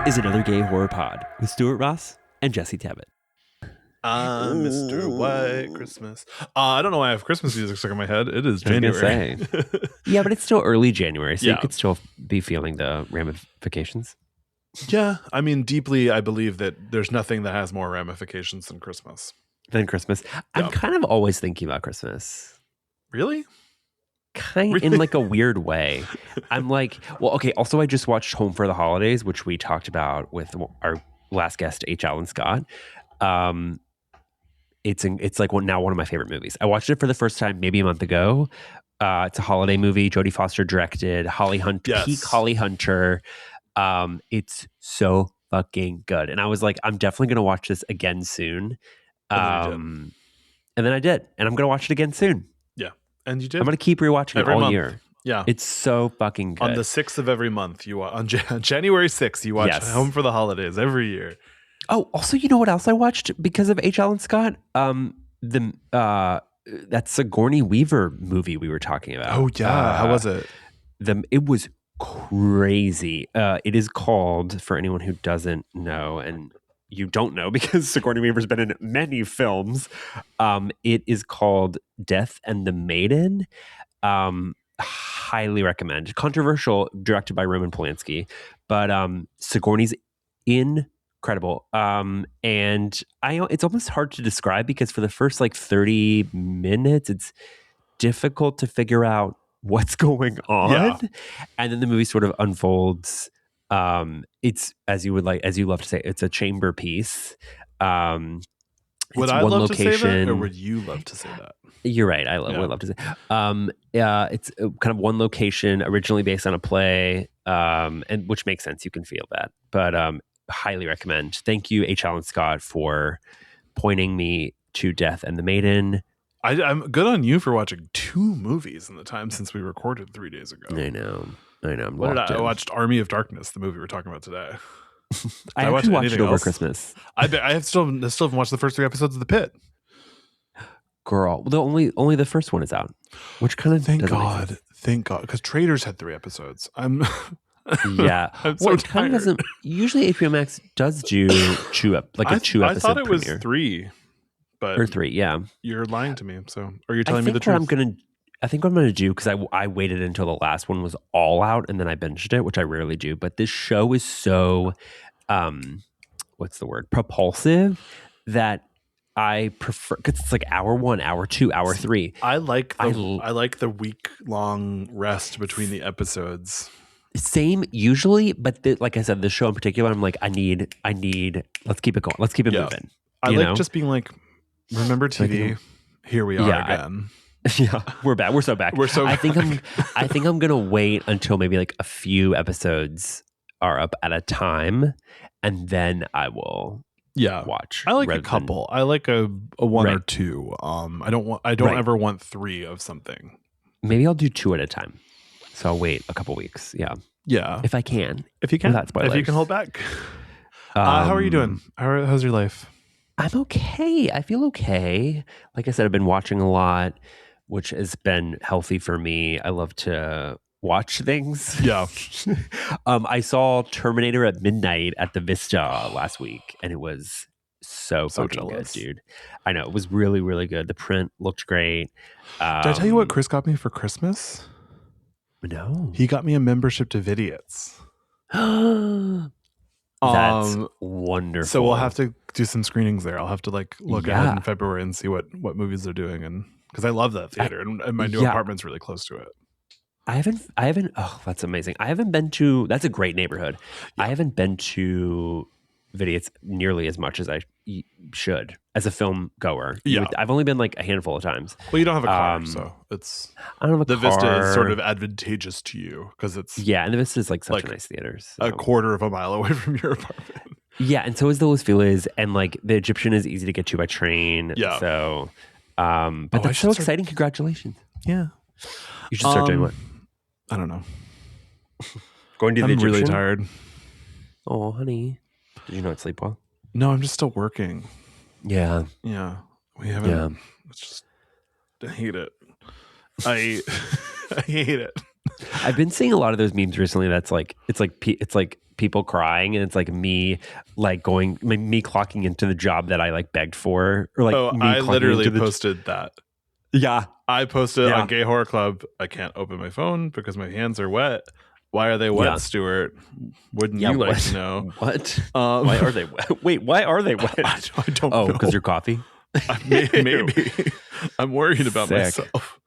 is another gay horror pod with Stuart Ross and Jesse Tabbitt. Mr. White Christmas. I don't know why I have Christmas music stuck in my head. It is January. Yeah, but it's still early January, so Yeah. you could still be feeling the ramifications. Yeah, I mean, deeply, I believe that there's nothing that has more ramifications than Christmas. Then Christmas. I'm kind of always thinking about Christmas. Really? In like a weird way. I'm like, well, okay. Also, I just watched Home for the Holidays, which we talked about with our last guest, H. Alan Scott. It's like now one of my favorite movies. I watched it for the first time maybe a month ago. It's a holiday movie. Jodie Foster directed. Peak Holly Hunter. It's so fucking good. And I was like, I'm definitely going to watch this again soon. And then I did. And I'm going to watch it again soon. Yeah. And you did. I'm going to keep rewatching it all month. Year. Yeah. It's so fucking good. On the 6th of every month, on January 6th, you watch Home for the Holidays every year. Oh, also, you know what else I watched because of H. Alan Scott? That Sigourney Weaver movie we were talking about. Oh, yeah. How was it? It was crazy. It is called, for anyone who doesn't know, and you don't know because Sigourney Weaver's been in many films, it is called Death and the Maiden. Highly recommend. Controversial, directed by Roman Polanski, but Sigourney's incredible. And it's almost hard to describe because for the first like 30 minutes, it's difficult to figure out what's going on. Yeah. And then the movie sort of unfolds. It's as you love to say, it's a chamber piece. Would I love to say that, or would you love to say that? You're right. Would love to say. It's kind of one location, originally based on a play, and which makes sense. You can feel that, but highly recommend. Thank you, H. Alan Scott, for pointing me to Death and the Maiden. I'm good on you for watching 2 movies in the time since we recorded 3 days ago. I know. I watched Army of Darkness, the movie we're talking about today. I actually watched it over Christmas. I still haven't watched the first 3 episodes of The Pit. Girl, only the first one is out, which kind of thank God, because Traitors had 3 episodes. Yeah. I'm so tired. Kind of doesn't. Usually HBO Max does do a 2 episode. I thought it was premiere. 3, but or 3. Yeah, you're lying to me. So, are you telling me the truth? I think what I'm gonna do, because I waited until the last one was all out and then I binged it, which I rarely do. But this show is so, what's the word? Propulsive that I prefer, because it's like hour 1, hour 2, hour 3. I like the week-long rest between the episodes. Same usually, but like I said, this show in particular, I'm like, I need. Let's keep it going. Let's keep it moving. I like just being like, remember TV? Here we are again. Yeah, we're back. We're so back. I think I'm gonna wait until maybe like a few episodes are up at a time, and then I will. Yeah, watch. I like a couple. I like a 1 or 2. I don't ever want 3 of something. Maybe I'll do 2 at a time. So I'll wait a couple weeks. Yeah. If I can. If you can. If you can hold back. How are you doing? How's your life? I'm okay. I feel okay. Like I said, I've been watching a lot, which has been healthy for me. I love to watch things. Yeah. I saw Terminator at midnight at the Vista last week, and it was so fucking good, dude. I know. It was really, really good. The print looked great. Did I tell you what Chris got me for Christmas? No. He got me a membership to Vidiot's. That's wonderful. So we'll have to do some screenings there. I'll have to look ahead in February and see what movies they're doing, and because I love that theater and my new apartment's really close to it. I haven't. Oh, that's amazing. I haven't been to. That's a great neighborhood. Yeah. I haven't been to Vidiot's nearly as much as I should as a film goer. Yeah, I've only been like a handful of times. Well, you don't have a car, so it's. I don't have a car. The Vista is sort of advantageous to you because it's and the Vista is like such a nice theater. So. A quarter of a mile away from your apartment. Yeah, and so is the Louis Villas, and like the Egyptian is easy to get to by train. Yeah. So, but that's so exciting! Congratulations. Yeah. You should start doing what? I don't know. Going to the Egyptian? I'm really tired. Oh, honey. Did you not sleep well? No, I'm just still working. Yeah. Yeah. We haven't. Yeah. It's just, I hate it. I hate it. I've been seeing a lot of those memes recently. That's like it's like people crying, and it's like me clocking into the job that I like begged for, or like me I literally into posted that. Yeah, I posted on Gay Horror Club. I can't open my phone because my hands are wet. Why are they wet, Stuart? Wouldn't you like to know? What? Why are they wet? Wait, why are they wet? I don't know. Oh, because your coffee? Maybe. I'm worried about myself.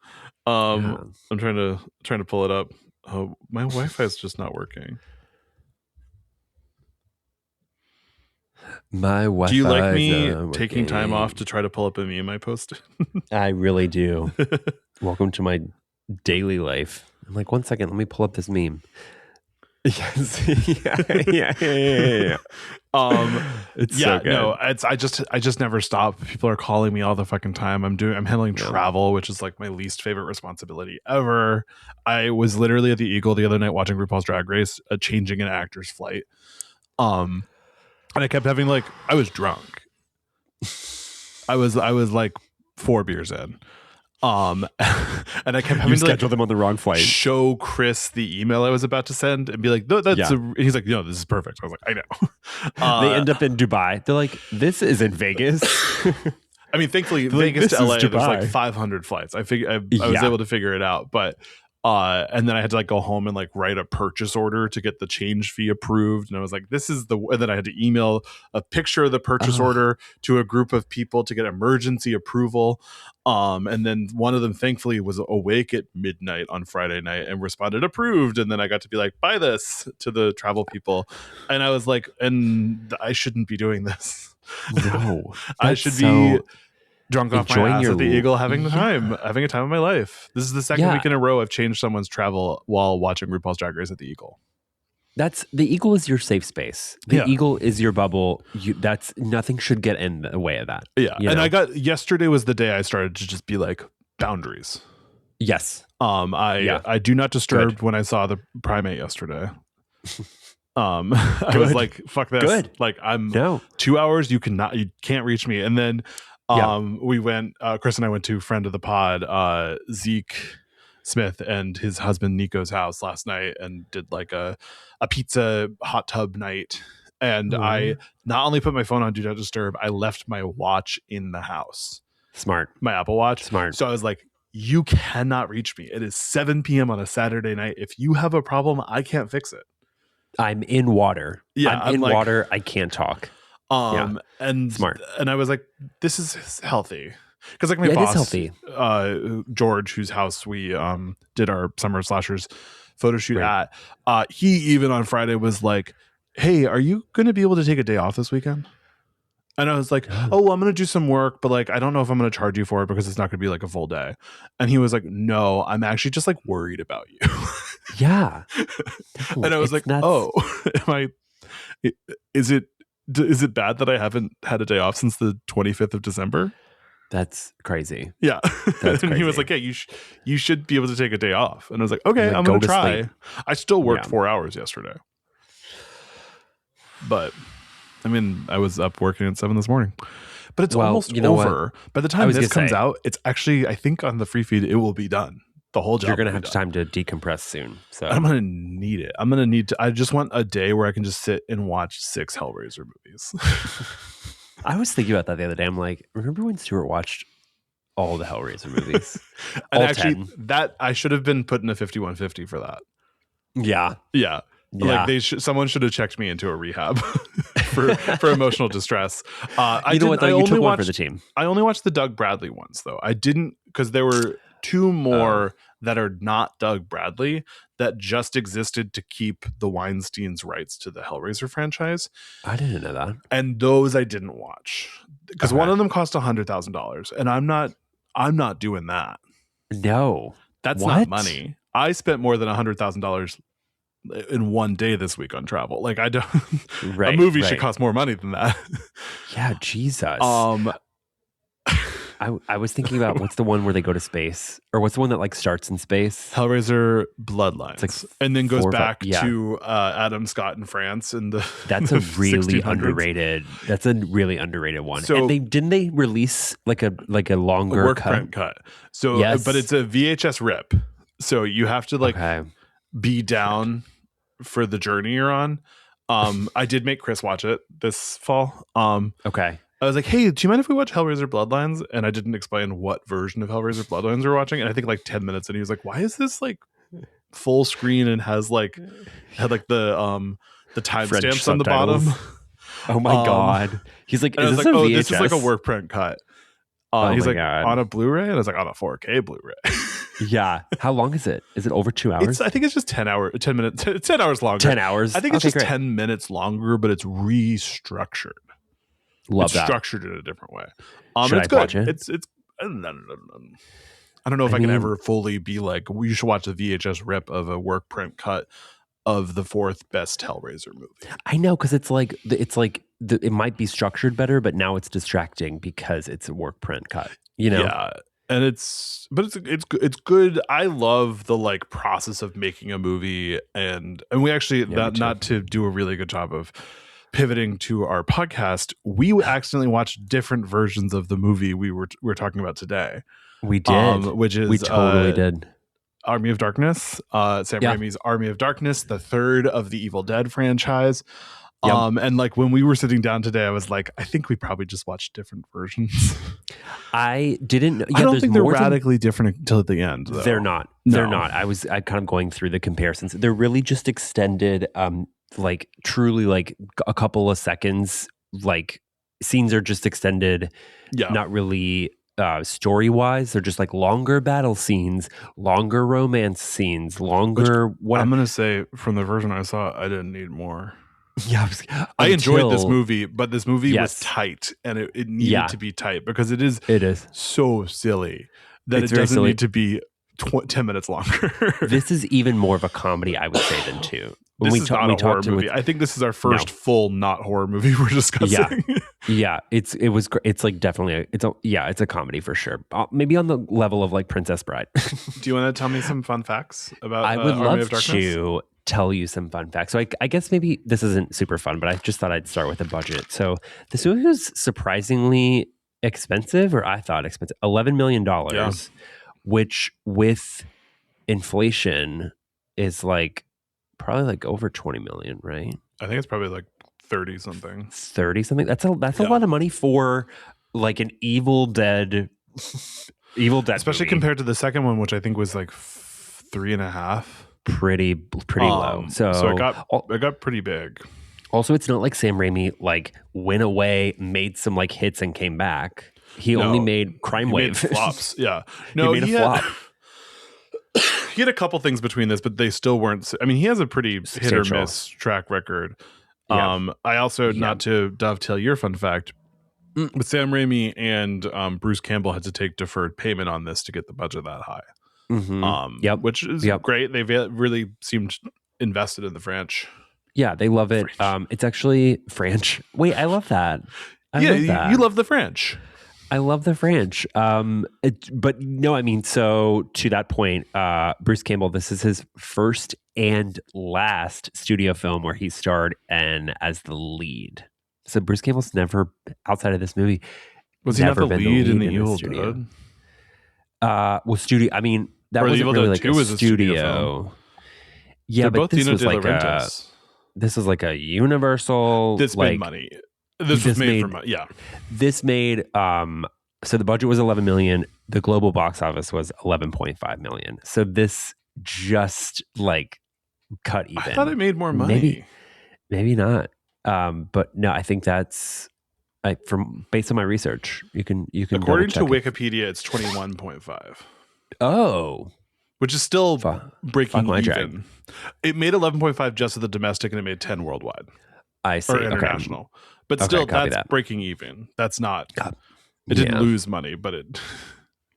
I'm trying to pull it up. Oh, my Wi-Fi is just not working. My Wi-Fi. Do you like me taking time off to try to pull up a meme I posted? I really do. Welcome to my daily life. I'm like, 1 second, let me pull up this meme. Yes. yeah. It's so good. No, I just never stop. People are calling me all the fucking time. I'm handling travel, which is like my least favorite responsibility ever. I was literally at the Eagle the other night watching RuPaul's Drag Race, changing an actor's flight. And I kept having I was drunk. I was like 4 beers in. And I kept having to schedule them on the wrong flight. Show Chris the email I was about to send and be like, no, that's and he's like, no, this is perfect. I was like, I know. They end up in Dubai. They're like, this is in Vegas. I mean, thankfully, Vegas to LA, there's like 500 flights. I was able to figure it out, but and then I had to go home and write a purchase order to get the change fee approved. And I was like, and then I had to email a picture of the purchase order to a group of people to get emergency approval. And then one of them thankfully was awake at midnight on Friday night and responded approved. And then I got to be like, buy this to the travel people. And I was like, and I shouldn't be doing this. No, I should be drunk off my ass at the Eagle, having a time of my life. This is the second week in a row I've changed someone's travel while watching RuPaul's Drag Race at the Eagle. The Eagle is your safe space. The Eagle is your bubble. That's nothing should get in the way of that. Yeah, yesterday was the day I started to just be like, boundaries. Yes. I do not disturb when I saw the primate yesterday. I was like, fuck this. Good. I'm 2 hours. You can't reach me. And then we went, Chris and I went to friend of the pod, Zeke Smith and his husband Nico's house last night and did a pizza hot tub night. And I not only put my phone on Do Not Disturb, I left my watch in the house. Smart. My Apple Watch. Smart. So I was like, you cannot reach me. It is 7 p.m. on a Saturday night. If you have a problem, I can't fix it. I'm in water. Yeah, I'm in water. I can't talk. And smart. And I was like, this is healthy. Because my boss, healthy. George, whose house we did our Summer Slashers photo shoot at, he even on Friday was like, hey, are you going to be able to take a day off this weekend? And I was like, oh, I'm going to do some work, but I don't know if I'm going to charge you for it because it's not going to be a full day. And he was like, no, I'm actually just worried about you. Yeah. And I was like, nuts. Oh, is it bad that I haven't had a day off since the 25th of December? That's crazy. Yeah. That's and crazy. He was like, yeah, you should be able to take a day off. And I was like, okay, I'm going to try. Sleep. I still worked 4 hours yesterday. But I mean, I was up working at 7 this morning. But it's almost over. By the time this comes out, it's actually, I think on the free feed, it will be done. The whole job. You're going to have time to decompress soon. So I'm going to need it. I'm going to need to. I just want a day where I can just sit and watch 6 Hellraiser movies. I was thinking about that the other day. I'm like, remember when Stuart watched all the Hellraiser movies? And actually, 10? That I should have been put in a 5150 for that. Yeah. Yeah. Someone should have checked me into a rehab for emotional distress. You took one for the team. I only watched the Doug Bradley ones though. I didn't, because there were 2 more that are not Doug Bradley that just existed to keep the Weinstein's rights to the Hellraiser franchise. I didn't know that. And those I didn't watch because one of them cost $100,000, and I'm not doing that. No, that's not money. I spent more than $100,000 in one day this week on travel. I don't. A movie should cost more money than that. Yeah, Jesus. I was thinking about what's the one where they go to space, or what's the one that starts in space? Hellraiser Bloodlines, it's and then goes back to Adam Scott in France. And that's a really underrated. That's a really underrated one. So, and didn't they release a longer work print cut? So, yes. But it's a VHS rip. So you have to be down for the journey you're on. I did make Chris watch it this fall. Okay. I was like, hey, do you mind if we watch Hellraiser Bloodlines? And I didn't explain what version of Hellraiser Bloodlines we're watching. And I think like 10 minutes. And he was like, why is this like full screen and had like the timestamps on the bottom? Oh my God. He's like, is this like, a oh, VHS? this is like a work print cut. He's like, God. On a Blu-ray? And I was like, on a 4K Blu-ray. Yeah. How long is it? Is it over 2 hours? I think it's just 10 minutes, 10 hours longer. 10 hours? I think it's just 10 minutes longer, but it's restructured. Love it's that. Structured in a different way. Should it's I good. watch it? It's I don't know if I can ever fully be like, you should watch the VHS rip of a work print cut of the fourth best Hellraiser movie. I know, because it's like it might be structured better, but now it's distracting because it's a work print cut. You know? Yeah. And it's good. I love the like process of making a movie, and we actually not to do a really good job of pivoting to our podcast, we accidentally watched different versions of the movie we're talking about today. We did, which is we totally did. Army of Darkness, Sam Raimi's Army of Darkness, the third of the Evil Dead franchise. Yep. And like when we were sitting down today, I was like, I think we probably just watched different versions. I didn't. I don't think they're radically different until the end. Though. They're not. No. They're not. I kind of going through the comparisons. They're really just extended. Like truly, like a couple of seconds. Like scenes are just extended. Yeah. Not really story wise. They're just like longer battle scenes, longer romance scenes, longer. What I'm gonna say from the version I saw, I didn't need more. Yeah, I enjoyed this movie, but this movie was tight, and it needed to be tight because it is so silly that it doesn't need to be 10 minutes longer. This is even more of a comedy, I would say, than two. When this is not a horror movie. I think this is our first full not horror movie we're discussing. Yeah, it's like definitely it's a comedy for sure. Maybe on the level of like Princess Bride. Do you want to tell me some fun facts about? I would Army love of Darkness? to tell you some fun facts. So I guess maybe this isn't super fun, but I just thought I'd start with a budget. So this movie was surprisingly expensive, or I thought expensive, $11 million, which with inflation is like probably like over 20 million, right? I think it's probably like 30 something. 30 something. That's a lot of money for like an Evil Dead especially movie. Compared to the second one, which I think was like 3.5. Pretty low. So it got pretty big. Also, it's not like Sam Raimi like went away, made some like hits, and came back. He only made Crime Wave. Made flops. Yeah. No, he made a flop. He had a couple things between this, but they still weren't. I mean, he has a pretty hit or miss track record. Yeah. I also, not to dovetail your fun fact, but Sam Raimi and Bruce Campbell had to take deferred payment on this to get the budget that high. Mm-hmm. Which is great. They've really seemed invested in the French. Yeah, they love it. It's actually French. Wait, I love that. You love the French. I love the French. But no, I mean, so to that point, Bruce Campbell, this is his first and last studio film where he starred as the lead. So Bruce Campbell's never, outside of this movie, was he not the lead in the Evil Dead? Studio. I mean, that wasn't really like a studio. Yeah, but this was like this was like a Universal. This made money. This was made for money. Yeah. This made so the budget was 11 million. The global box office was 11.5 million. So this just like cut even. I thought it made more money. Maybe not. But no, I think that's based on my research. You can according to Wikipedia, it's 21.5. Oh, which is still breaking even. It made 11.5 just at the domestic, and it made 10 worldwide. I see. Or international. Okay. But still, that's breaking even. That's not. It didn't lose money, but it.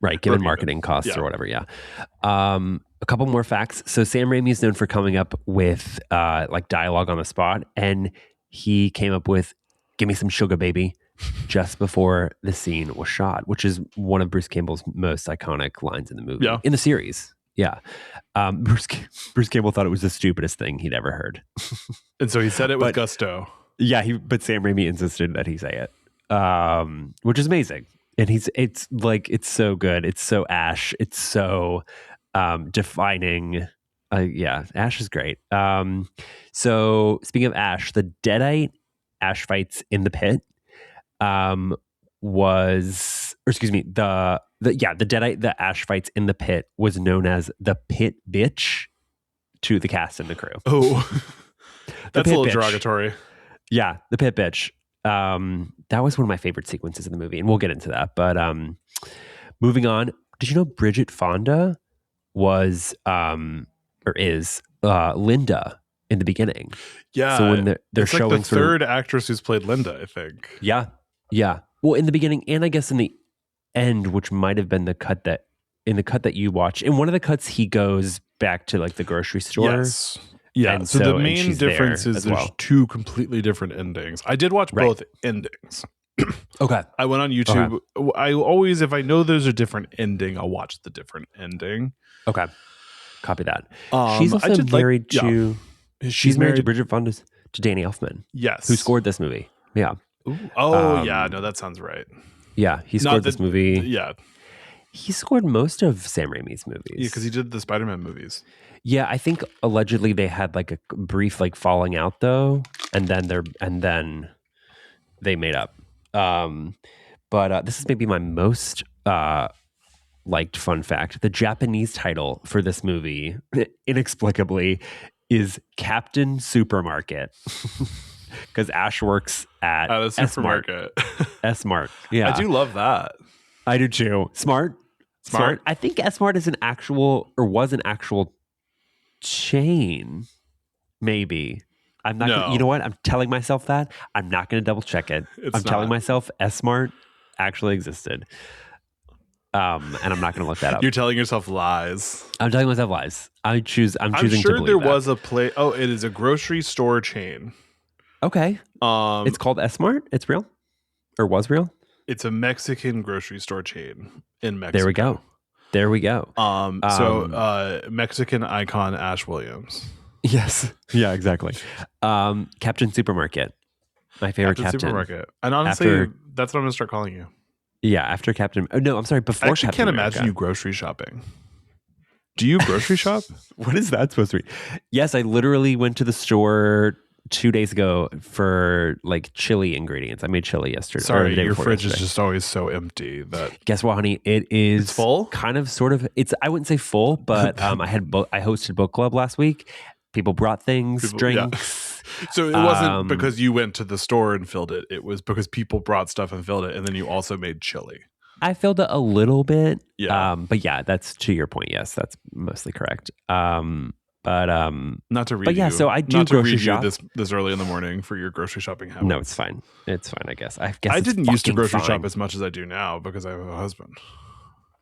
Right, given marketing costs or whatever. Yeah. A couple more facts. So Sam Raimi is known for coming up with like dialogue on the spot, and he came up with "Give me some sugar, baby," just before the scene was shot, which is one of Bruce Campbell's most iconic lines in the movie, in the series. Yeah. Bruce Campbell thought it was the stupidest thing he'd ever heard. And so he said it with gusto. Yeah, but Sam Raimi insisted that he say it, which is amazing. And it's so good. It's so Ash. It's so defining Yeah, Ash is great. So speaking of Ash, the Deadite Ash fights in the pit the Deadite, the Ash fights in the pit was known as the pit bitch to the cast and the crew. Oh, that's a little bitch. Derogatory. Yeah, the pit bitch. That was one of my favorite sequences in the movie, and we'll get into that. But moving on, did you know Bridget Fonda was or is Linda in the beginning? Yeah. So when they're showing like the third actress who's played Linda, I think. Yeah. Well, in the beginning, and I guess in the end, which might have been the cut that you watched. In one of the cuts, he goes back to like the grocery store. Yes. Yeah. And so the main difference is there's two completely different endings. I did watch both endings. Okay. I went on YouTube. Okay. I always, if I know there's a different ending, I'll watch the different ending. Okay. Copy that. She's also married to. Yeah. She's married to Bridget Fonda, to Danny Elfman. Yes. Who scored this movie? Yeah. Ooh. Oh, yeah. No, that sounds right. Yeah, he scored this movie. Yeah. He scored most of Sam Raimi's movies. Yeah, because he did the Spider-Man movies. Yeah, I think allegedly they had like a brief like falling out though, and then they made up. But this is maybe my most liked fun fact. The Japanese title for this movie, inexplicably, is Captain Supermarket. Because Ash works at a supermarket. S-Mart. Yeah. I do love that. I do too. Smart. I think S-Mart is was an actual chain. Maybe. I'm not gonna, you know what? I'm telling myself that. I'm not going to double check it. Telling myself S-Mart actually existed. And I'm not going to look that up. You're telling yourself lies. I'm telling myself lies. I'm choosing sure to believe there was a place. Oh, it is a grocery store chain. Okay. It's called S-Mart. It's real? Or was real? It's a Mexican grocery store chain in Mexico. There we go. So Mexican icon Ash Williams. Yes. Yeah, exactly. Captain Supermarket. My favorite Captain. Supermarket. And honestly, that's what I'm going to start calling you. Yeah, after Captain. Oh, no, I'm sorry. Before I actually Captain can't America. imagine you grocery shopping. Do you grocery shop? What is that supposed to be? Yes, I literally went to the store 2 days ago for like chili ingredients. I made chili yesterday. Sorry, your fridge is just always so empty. Guess what, honey? It's full. Kind of, sort of. I wouldn't say full, but I hosted book club last week. People brought things, drinks. Yeah. So it wasn't because you went to the store and filled it. It was because people brought stuff and filled it, and then you also made chili. I filled it a little bit. Yeah. But yeah, that's to your point. Yes, that's mostly correct. Not to read. But yeah, so I do grocery shop this early in the morning for your grocery shopping habits. No, it's fine. It's fine. I guess I didn't used to grocery shop as much as I do now because I have a husband.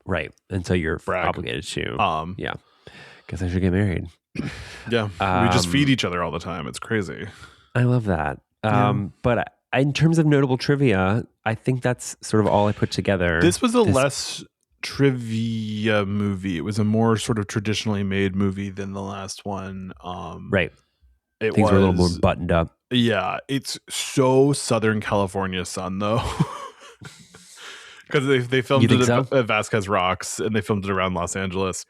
Right, and so you're obligated to. Yeah. Guess I should get married. Yeah, we just feed each other all the time. It's crazy. I love that. But in terms of notable trivia, I think that's sort of all I put together. This was less trivia movie. It was a more sort of traditionally made movie than the last one. Right. Things were a little more buttoned up. Yeah, it's so Southern California sun though. Because they filmed it at Vasquez Rocks and they filmed it around Los Angeles.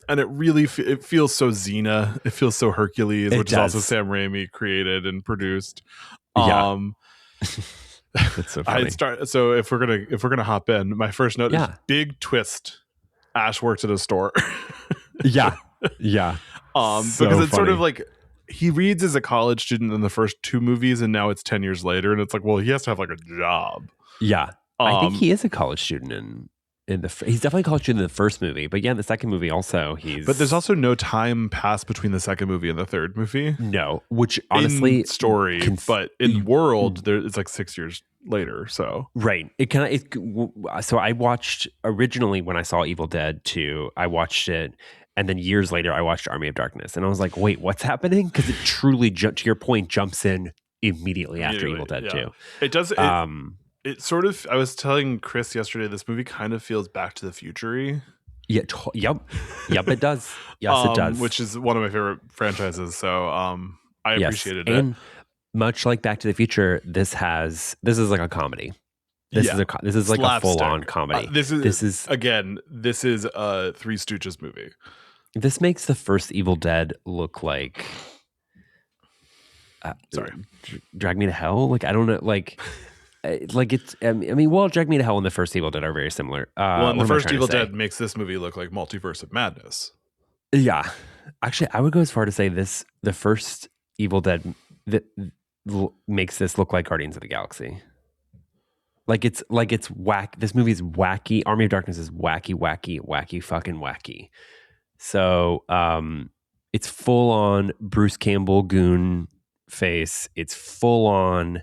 And it really it feels so Xena. It feels so Hercules, which is also Sam Raimi created and produced. Yeah. That's so funny. So if we're gonna hop in, my first note is big twist. Ash works at a store. Yeah. Because it's sort of like he reads as a college student in the first two movies, and now it's 10 years later, and it's like, well, he has to have like a job. Yeah, I think he is a college student he's definitely a college student in the first movie, but yeah, in the second movie also But there's also no time passed between the second movie and the third movie. No, which honestly in story, but in world, it's like 6 years later. So right, so I watched originally when I saw Evil Dead 2, I watched it. And then years later, I watched Army of Darkness, and I was like, "Wait, what's happening?" Because it truly, to your point, jumps in immediately after Evil Dead 2. It does. It sort of. I was telling Chris yesterday, this movie kind of feels Back to the Future-y. Yeah. Yep. It does. Yes, it does. Which is one of my favorite franchises. So I appreciated it. And much like Back to the Future, this is like a comedy. This is like slapstick. A full-on comedy. This is again. This is a Three Stooges movie. This makes the first Evil Dead look like Drag Me to Hell. Like, I don't know, like it's. I mean, well, Drag Me to Hell and the first Evil Dead are very similar. Well, and the first Evil Dead makes this movie look like Multiverse of Madness. Yeah, actually, I would go as far to say the first Evil Dead that makes this look like Guardians of the Galaxy. Like it's whack. This movie is wacky. Army of Darkness is wacky, fucking wacky. So, it's full on Bruce Campbell goon face. It's full on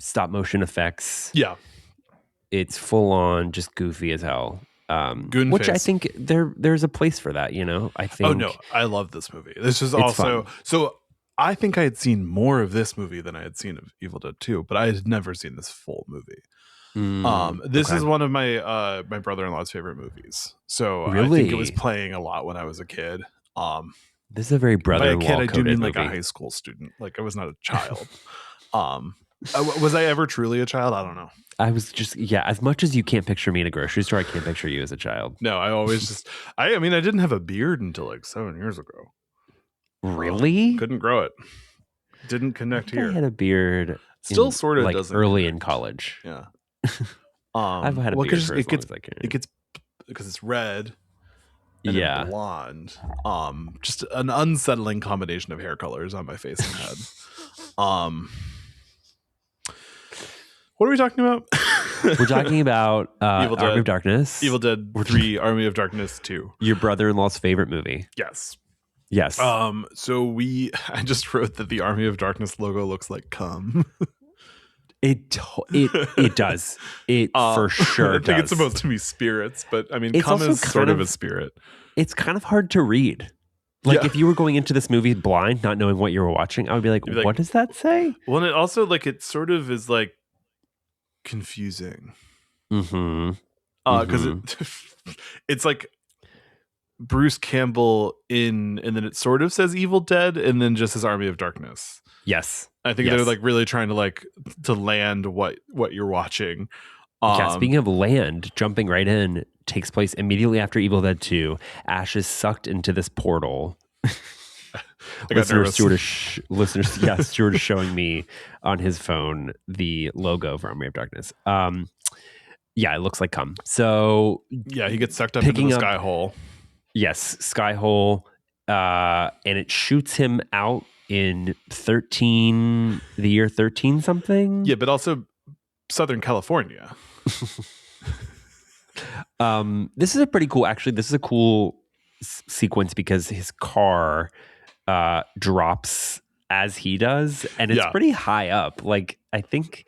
stop motion effects. Yeah, it's full on just goofy as hell. Goon which face. I think there's a place for that. You know, I think. Oh no, I love this movie. This is also fun. So. I think I had seen more of this movie than I had seen of Evil Dead 2, but I had never seen this full movie. This is one of my my brother-in-law's favorite movies. So really? I think it was playing a lot when I was a kid. This is a very brother-in-law by a kid, I do mean movie. like a high school student. Like I was not a child. Was I ever truly a child? I don't know. I was just, as much as you can't picture me in a grocery store, I can't picture you as a child. No, I always just, I mean, I didn't have a beard until like 7 years ago. Really? Couldn't grow it. Didn't connect here. I had a beard. Still sort of like doesn't early connect. in college. Yeah. I've had a beard for as long as I can. It gets because it's red. And blonde. Just an unsettling combination of hair colors on my face and head. What are we talking about? We're talking about Army of Darkness. Evil Dead 3, Army of Darkness 2. Your brother-in-law's favorite movie. Yes. So I just wrote that the Army of Darkness logo looks like cum. It does. It for sure I think it's supposed to be spirits, but I mean, it's cum is sort of a spirit. It's kind of hard to read. Like if you were going into this movie blind, not knowing what you were watching, I would be like, what does that say? Well, and it also it sort of is like confusing. Mm-hmm. Because it's like Bruce Campbell and then it sort of says Evil Dead and then just says Army of Darkness. Yes. I think they're like really trying to land what you're watching. Speaking of land, jumping right in takes place immediately after Evil Dead 2. Ash is sucked into this portal. Stuart is showing me on his phone the logo for Army of Darkness. It looks like cum. So he gets sucked up into the sky hole. Yes, sky hole, and it shoots him out in the year 13 something. Yeah, but also Southern California. This is a pretty cool. Actually, this is a cool sequence because his car drops as he does, and it's pretty high up. Like I think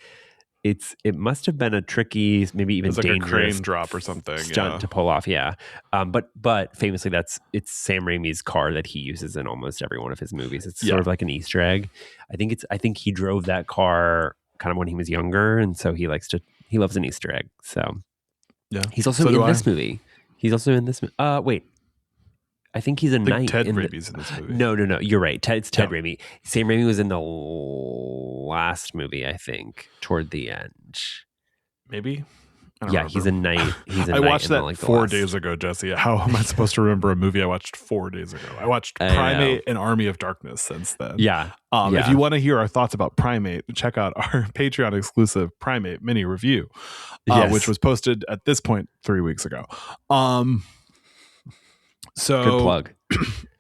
it must have been a tricky, maybe even like dangerous a crane drop or something stunt to pull off. Yeah, but famously, it's Sam Raimi's car that he uses in almost every one of his movies. It's sort of like an Easter egg. I think he drove that car kind of when he was younger, and so he loves an Easter egg. So he's also in this movie. He's also in this. Wait. I think he's a knight. Ted Raimi's in this movie. No. You're right. It's Ted Raimi. Sam Raimi was in the last movie, I think, toward the end. Maybe? He's a knight. I watched that 4 days ago, Jesse. How am I supposed to remember a movie I watched 4 days ago? I watched Primate and Army of Darkness since then. If you want to hear our thoughts about Primate, check out our Patreon exclusive Primate mini review, which was posted at this point 3 weeks ago. So good plug.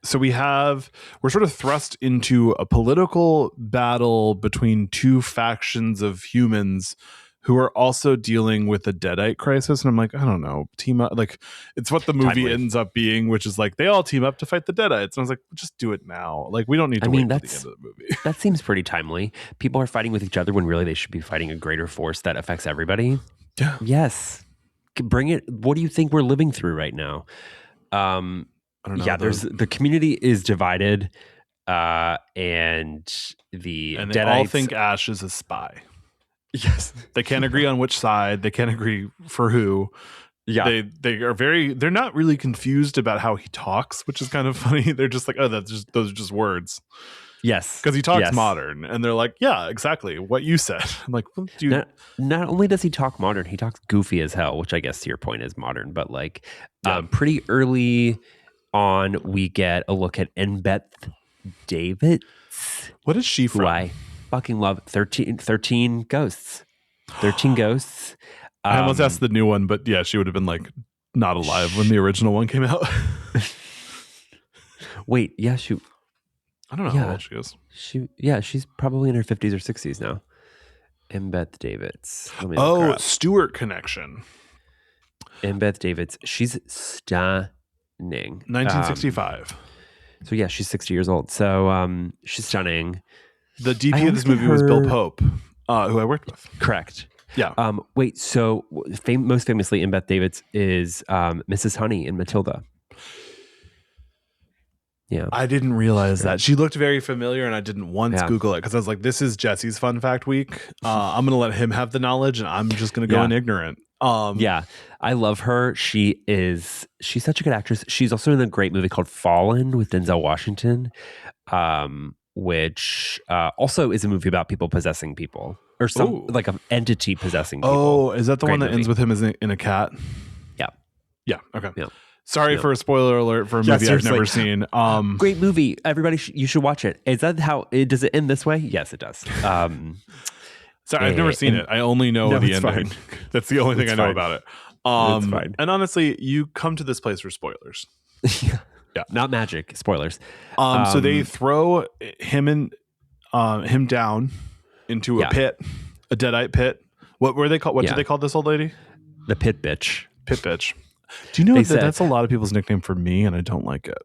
So we're sort of thrust into a political battle between two factions of humans who are also dealing with the Deadite crisis. And I'm like, I don't know, team up. Like it's what the movie ends up being, which is like they all team up to fight the Deadites. And I was like, just do it now. Like we don't need to wait till the end of the movie. That seems pretty timely. People are fighting with each other when really they should be fighting a greater force that affects everybody. Yeah. Yes. Bring it. What do you think we're living through right now? I don't know. The community is divided, and they all think Ash is a spy. Yes, they can't agree on which side. They can't agree for who. Yeah, they're not really confused about how he talks, which is kind of funny. They're just like, oh, those are just words. Yes. Because he talks modern. And they're like, yeah, exactly what you said. I'm like, well, not only does he talk modern, he talks goofy as hell, which I guess to your point is modern, but like pretty early on, we get a look at Embeth Davidtz. What is she from? Who I fucking love. 13 Ghosts. 13 Ghosts. I almost asked the new one, but yeah, she would have been like not alive when the original one came out. Wait, yeah, I don't know how old she is. She's probably in her 50s or 60s now. Embeth Davidtz. Stuart connection. Embeth Davidtz. She's stunning. 1965. So yeah, she's 60 years old. So she's stunning. The DP of this movie was Bill Pope, who I worked with. Correct. Yeah. Wait, so most famously, Embeth Davidtz is Mrs. Honey in Matilda. Yeah. I didn't realize that. She looked very familiar, and I didn't once Google it because I was like, this is Jesse's fun fact week. I'm going to let him have the knowledge, and I'm just going to go in ignorant. Yeah, I love her. She's such a good actress. She's also in a great movie called Fallen with Denzel Washington, which also is a movie about people possessing people or like an entity possessing people. Oh, is that the one that ends with him as in a cat? Yeah. Yeah. Okay. Yeah. Sorry for a spoiler alert for a movie I've never seen. Great movie. Everybody, you should watch it. Is that how does it end this way? Yes, it does. Sorry, I've never seen it. I only know the ending. Fine. That's the only thing I know about it. It's fine. And honestly, you come to this place for spoilers. Yeah. Not magic. Spoilers. So they throw him down into a pit, a deadite pit. What were they called? What did they call this old lady? The pit bitch. Pit bitch. Do you know that's a lot of people's nickname for me, and I don't like it.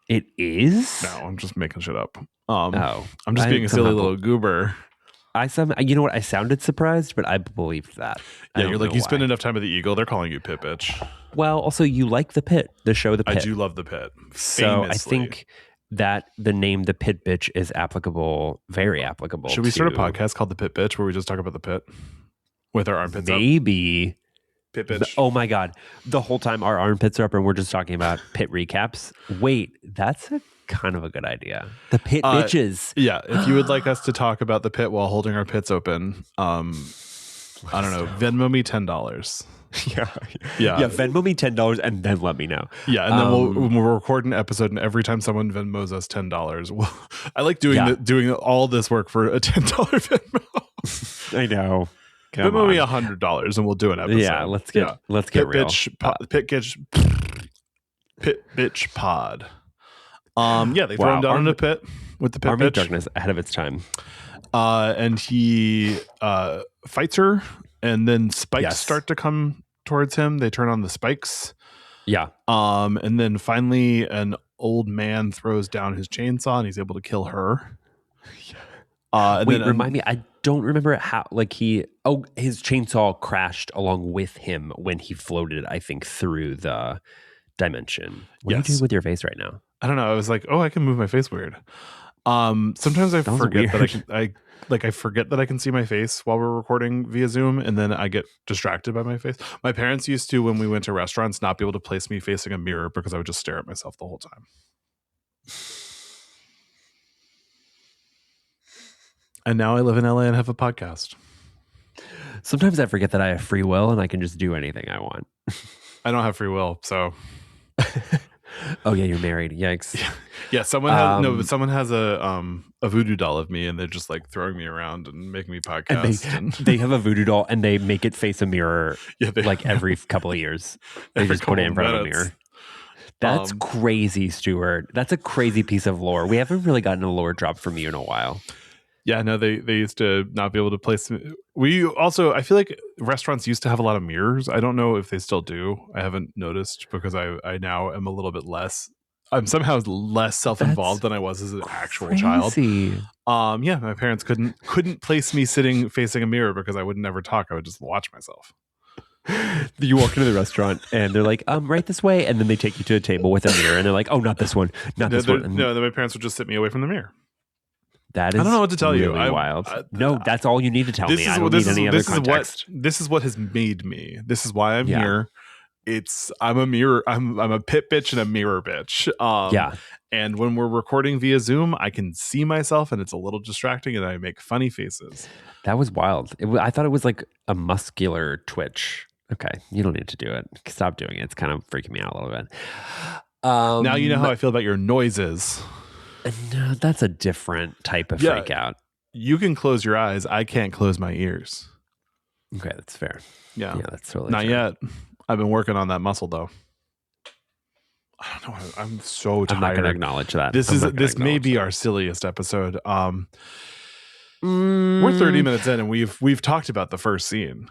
It is? No, I'm just making shit up. I'm just being a silly little goober. You know what? I sounded surprised, but I believed that. Yeah, you're like, you spend enough time at the Eagle, they're calling you Pit Bitch. Well, also, you like The Pit, the show The Pit. I do love The Pit. So I think that the name The Pit Bitch is applicable, very applicable. Should we start a podcast called The Pit Bitch where we just talk about the pit with our armpits Maybe. Up? Pit Bitch. Oh my God. The whole time our armpits are up and we're just talking about pit recaps. Wait, that's kind of a good idea. The Pit Bitches. Yeah. If you would like us to talk about the pit while holding our pits open, I don't know, Venmo me $10. Yeah. Venmo me $10 and then let me know. Yeah, and then we'll record an episode, and every time someone Venmos us $10, I like doing all this work for a $10 Venmo. I know. Venmo me $100 and we'll do an episode. Yeah, let's get pit real. Pit bitch pod. They throw him down in a pit with the pit Army bitch. of Darkness ahead of its time. And he fights her, and then spikes start to come towards him. They turn on the spikes. Yeah. And then finally an old man throws down his chainsaw and he's able to kill her. Remind me, I don't remember how, his chainsaw crashed along with him when he floated, I think, through the dimension. What are you doing with your face right now? I don't know. I was like, I can move my face weird. Sometimes I forget that I forget that I can see my face while we're recording via Zoom, and then I get distracted by my face. My parents used to, when we went to restaurants, not be able to place me facing a mirror because I would just stare at myself the whole time. And now I live in LA and have a podcast. Sometimes I forget that I have free will and I can just do anything I want. I don't have free will, so. Oh yeah, you're married. Yikes. Yeah. Someone has a voodoo doll of me, and they're just like throwing me around and making me podcast. And they have a voodoo doll, and they make it face a mirror every couple of years. They just put it in front of a mirror. That's crazy, Stuart. That's a crazy piece of lore. We haven't really gotten a lore drop from you in a while. Yeah, no, they used to not be able to place. I feel like restaurants used to have a lot of mirrors. I don't know if they still do. I haven't noticed because I now am a little bit less. I'm somehow less self-involved than I was as an actual child. My parents couldn't place me sitting facing a mirror because I would never talk. I would just watch myself. You walk into the restaurant and they're like, right this way, and then they take you to a table with a mirror, and they're like, oh, not this one, this one. No, then my parents would just sit me away from the mirror. That is, I don't know what to tell really you. Wild. No, that's all you need to tell me. I don't need any other context. This is what has made me. This is why I'm here. I'm a pit bitch and a mirror bitch. Yeah. And when we're recording via Zoom, I can see myself and it's a little distracting and I make funny faces. That was wild. I thought it was like a muscular twitch. Okay, you don't need to do it. Stop doing it. It's kind of freaking me out a little bit. Now you know how I feel about your noises. No, that's a different type of freak out. You can close your eyes. I can't close my ears. Okay, that's fair. Yeah, that's totally not fair. yet. I've been working on that muscle though. I don't know. I'm so tired. I'm not going to acknowledge that. This may be our silliest episode. We're 30 minutes in, and we've talked about the first scene.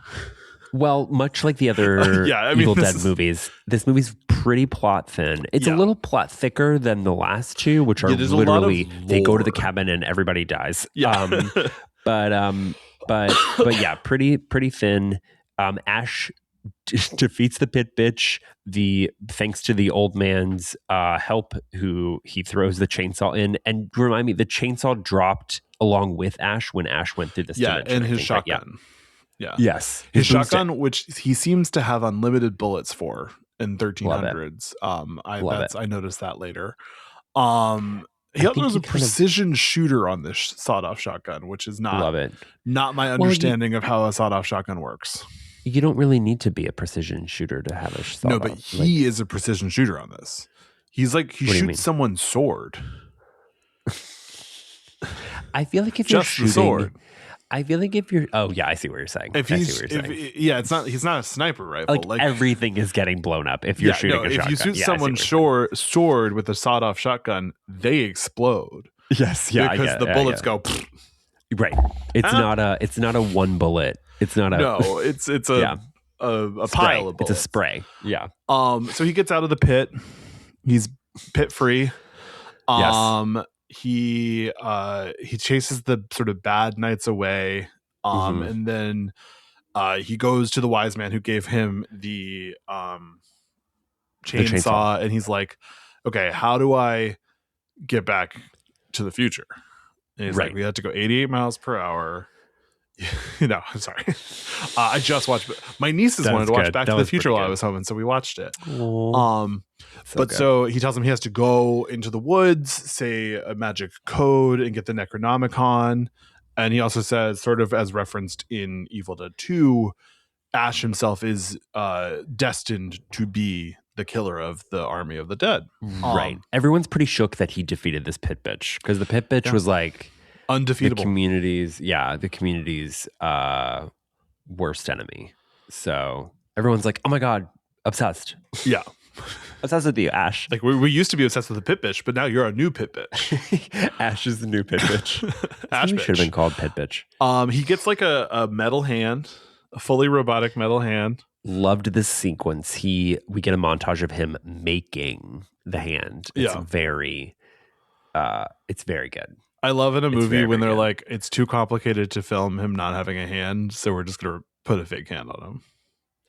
Well, much like the other Evil Dead movies, this movie's pretty plot thin. It's a little plot thicker than the last two, which are literally they go to the cabin and everybody dies. Yeah. But yeah, pretty thin. Ash defeats the pit bitch thanks to the old man's help, who he throws the chainsaw in. And remind me, the chainsaw dropped along with Ash when Ash went through this dimension. And his shotgun. Yeah. Yes. His shotgun, which he seems to have unlimited bullets for in 1300s. I noticed that later. He also has a precision shooter on this sawed-off shotgun, which is not my understanding of how a sawed-off shotgun works. You don't really need to be a precision shooter to have a sawed-off. No, but he is a precision shooter on this. He's like he shoots someone's sword. I feel like if you're shooting the sword. I feel like if you're, I see what you're saying. He's not a sniper rifle. Like everything is getting blown up if you're shooting a shotgun. If you shoot someone's sword with a sawed-off shotgun, they explode. Yes, yeah, because the bullets go. Right. It's not a one bullet. It's not a. No, it's a pile of bullets. It's a spray. Yeah. So he gets out of the pit. He's pit free. Yes. He chases the sort of bad knights away, and then he goes to the wise man who gave him the chainsaw, and he's like, okay, how do I get back to the future? And he's like, we had to go 88 miles per hour. No, I'm sorry. I just watched. My nieces wanted to watch Back to the Future while I was home, and so we watched it. So he tells him he has to go into the woods, say a magic code, and get the Necronomicon. And he also says, sort of as referenced in Evil Dead 2, Ash himself is destined to be the killer of the army of the dead. Right. Everyone's pretty shook that he defeated this pit bitch, because the pit bitch was like undefeatable. The community's worst enemy. So everyone's like, oh my God, obsessed. Yeah. Obsessed with you, Ash. Like we used to be obsessed with the pit bitch, but now you're a new pit bitch. Ash is the new pit bitch. Ash should have been called pit bitch. He gets like a metal hand, a fully robotic metal hand. Loved this sequence. We get a montage of him making the hand. It's very good. I love in a movie when they're like, it's too complicated to film him not having a hand, so we're just gonna put a fake hand on him.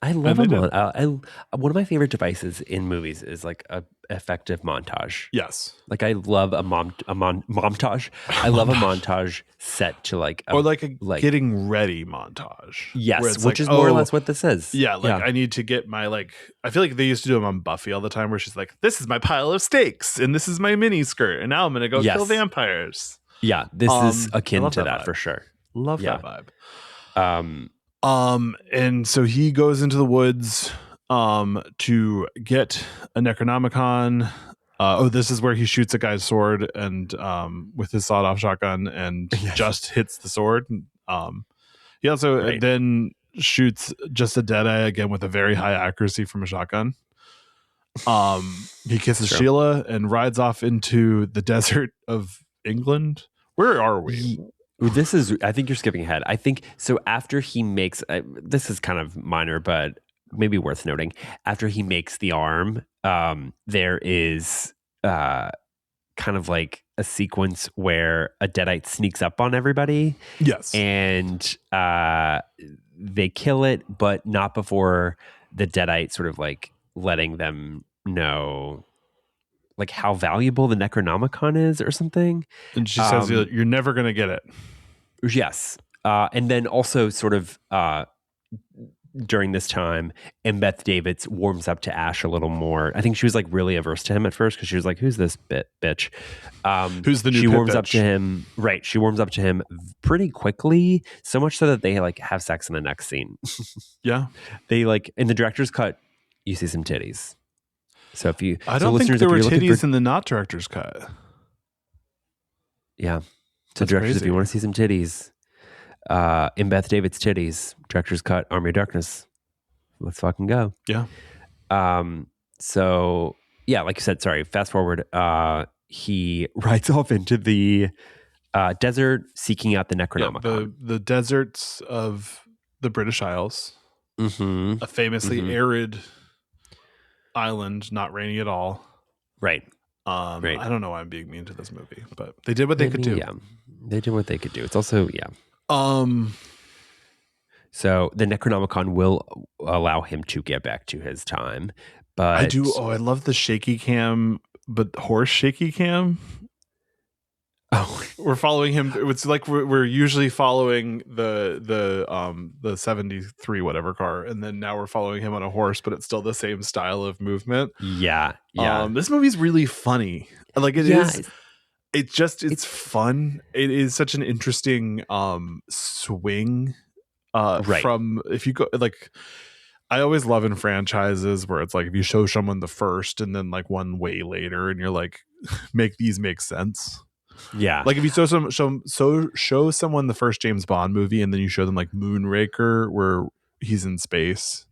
I love one of my favorite devices in movies is like a effective montage. Yes, like I love a montage. I love a montage set to like getting ready montage. Yes, which is more or less what this is. Yeah, I need to get my I feel like they used to do them on Buffy all the time, where she's like, "This is my pile of steaks, and this is my mini skirt, and now I'm gonna go kill vampires." Yeah, this is akin to that for sure. Love that vibe. And so he goes into the woods to get a Necronomicon. This is where he shoots a guy's sword and with his sawed-off shotgun and just hits the sword. He also then shoots just a dead eye again with a very high accuracy from a shotgun. He kisses Sheila and rides off into the desert of England. Where are we? This is, I think you're skipping ahead. I think, so after he makes, this is kind of minor, but maybe worth noting. After he makes the arm, there is kind of like a sequence where a Deadite sneaks up on everybody. Yes. And they kill it, but not before the Deadite sort of like letting them know like how valuable the Necronomicon is or something. And she says, you're never going to get it. Yes. And then also sort of during this time, Embeth Davidtz warms up to Ash a little more. I think she was like really averse to him at first because she was like, "Who's this bitch?" Who's the new? She warms bitch? up to him, right? She warms up to him pretty quickly, so much so that they like have sex in the next scene. Yeah, they like in the director's cut, you see some titties. So if you, I don't think there were titties in the not director's cut. Yeah, so directors, if you want to see some titties. Embeth Davidtz titties, director's cut, Army of Darkness. Let's fucking go. Yeah. So yeah, like you said, sorry, fast forward, he rides off into the desert seeking out the Necronomicon. Yeah, the deserts of the British Isles. Mm-hmm. A famously arid island, not rainy at all. Right. Right. I don't know why I'm being mean to this movie, but they did what they could do. Yeah. They did what they could do. It's also, so the Necronomicon will allow him to get back to his time. But I do. Oh, I love the shaky cam, but horse shaky cam. Oh, we're following him. It's like we're usually following the 73 whatever car, and then now we're following him on a horse, but it's still the same style of movement. Yeah. This movie's really funny. Like it is. It's fun. It is such an interesting swing. Right. From if you go like. I always love in franchises where it's like if you show someone the first and then like one way later, and you're like, make sense. Yeah, like if you show someone the first James Bond movie and then you show them like Moonraker where he's in space,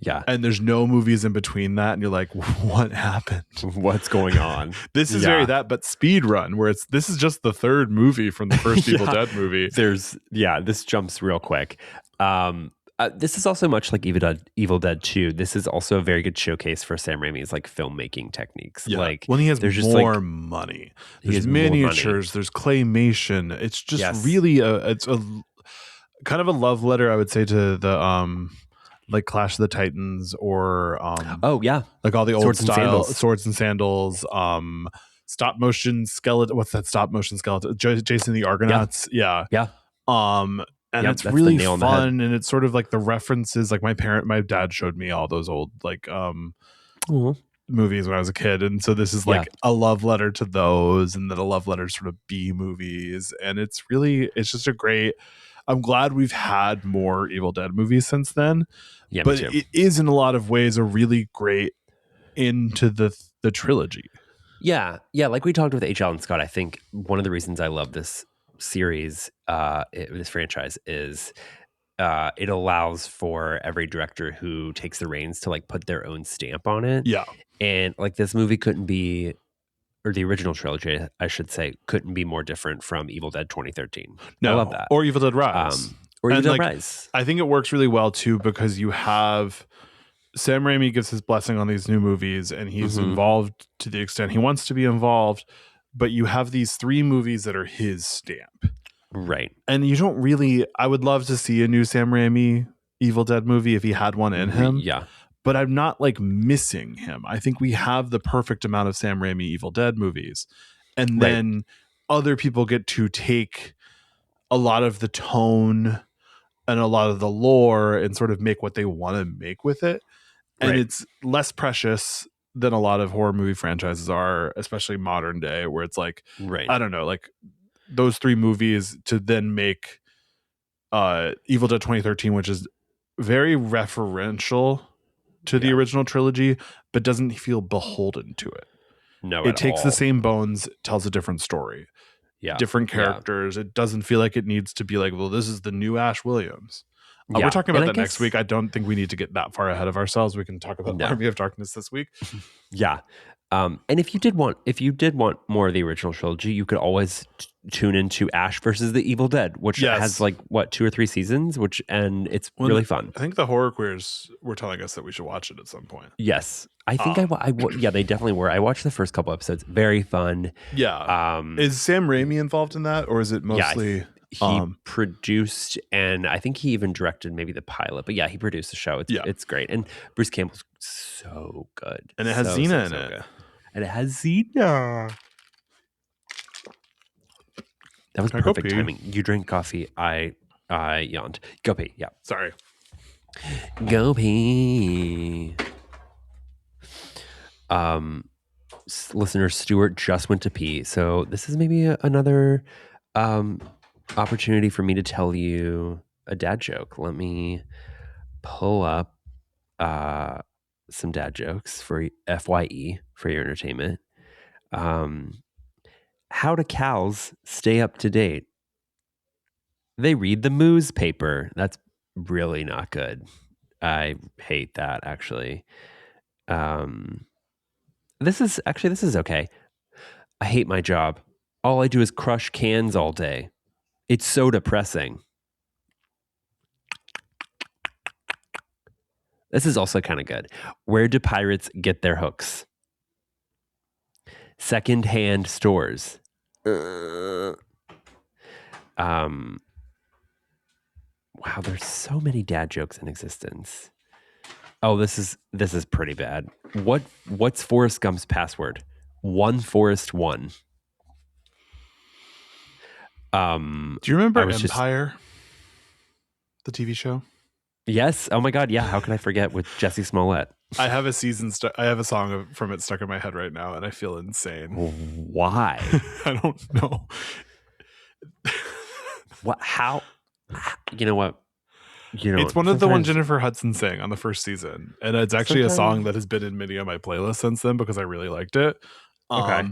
and there's no movies in between that, and you're like, what happened? What's going on? This is very that, but Speed Run, where this is just the third movie from the first Evil Dead movie. This jumps real quick. This is also much like Evil Dead 2. This is also a very good showcase for Sam Raimi's like filmking techniques. Yeah. Like when he has more money, there's miniatures, there's claymation. It's just really it's a kind of a love letter, I would say, to the like Clash of the Titans or like all the old swords and sandals. Stop motion skeleton. What's that stop motion skeleton? Jason the Argonauts. Yeah. And it's really fun, and it's sort of like the references. Like my dad showed me all those old like movies when I was a kid, and so this is like a love letter to those, and then a love letter to sort of B movies, and it's just a great. I'm glad we've had more Evil Dead movies since then, but it is in a lot of ways a really great into the trilogy. Yeah, like we talked with H. Alan Scott. I think one of the reasons I love this series, this franchise, is it allows for every director who takes the reins to like put their own stamp on it. Yeah, and like this movie couldn't be, or the original trilogy, I should say, couldn't be more different from Evil Dead 2013. No, I love that. Or Evil Dead Rise. Rise. I think it works really well too because you have Sam Raimi gives his blessing on these new movies, and he's involved to the extent he wants to be involved. But you have these 3 movies that are his stamp. Right. And you don't really, I would love to see a new Sam Raimi Evil Dead movie if he had one in him. Yeah. But I'm not like missing him. I think we have the perfect amount of Sam Raimi Evil Dead movies. And then other people get to take a lot of the tone and a lot of the lore and sort of make what they want to make with it. And it's less precious than a lot of horror movie franchises are, especially modern day, where it's like, I don't know, like those 3 movies to then make Evil Dead 2013, which is very referential to the original trilogy, but doesn't feel beholden to it. No, it takes the same bones, tells a different story. Yeah. Different characters. It doesn't feel like it needs to be like, well, this is the new Ash Williams. We're talking about that next week. I don't think we need to get that far ahead of ourselves. We can talk about Army of Darkness this week. Yeah. And if you did want more of the original trilogy, you could always tune into Ash versus the Evil Dead, which has like 2 or 3 seasons, and it's really fun. I think the horror queers were telling us that we should watch it at some point. Yes, I think they definitely were. I watched the first couple episodes. Very fun. Yeah. Is Sam Raimi involved in that, or is it mostly? He produced, and I think he even directed maybe the pilot. But he produced the show. It's great, and Bruce Campbell's so good, and it has Xena in it. Good. And it has Xena. That was perfect timing. You drink coffee. I yawned. Go pee. Yeah. Sorry. Go pee. Listener Stuart just went to pee, so this is maybe another opportunity for me to tell you a dad joke. Let me pull up some dad jokes for FYE for your entertainment. How do cows stay up to date? They read the moose paper. That's really not good. I hate that, actually. This is okay. I hate my job. All I do is crush cans all day. It's so depressing. This is also kind of good. Where do pirates get their hooks? Second-hand stores. Wow, there's so many dad jokes in existence. Oh, this is pretty bad. What's Forrest Gump's password? One Forrest one. Do you remember Empire? The TV show? Yes. Oh my God. Yeah. How can I forget with Jesse Smollett? I have a song from it stuck in my head right now, and I feel insane. Why? I don't know. What? How? You know what? It's one of the ones Jennifer Hudson sang on the first season, and it's actually a song that has been in many of my playlists since then because I really liked it. Okay.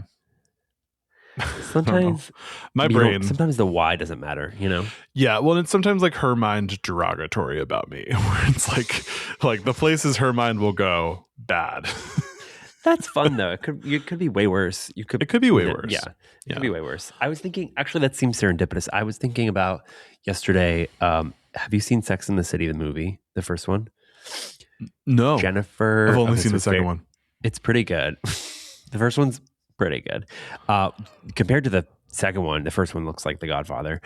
Sometimes my brain. Sometimes the why doesn't matter, Yeah, well, it's sometimes like her mind derogatory about me, where it's like the places her mind will go bad. That's fun though. It could be way worse. It could be way worse. Yeah, it could be way worse. I was thinking. Actually, that seems serendipitous. I was thinking about yesterday. Have you seen Sex and the City, the movie, the first one? No, Jennifer. I've only seen the second one. It's pretty good. The first one's pretty good. Compared to the second one, the first one looks like The Godfather.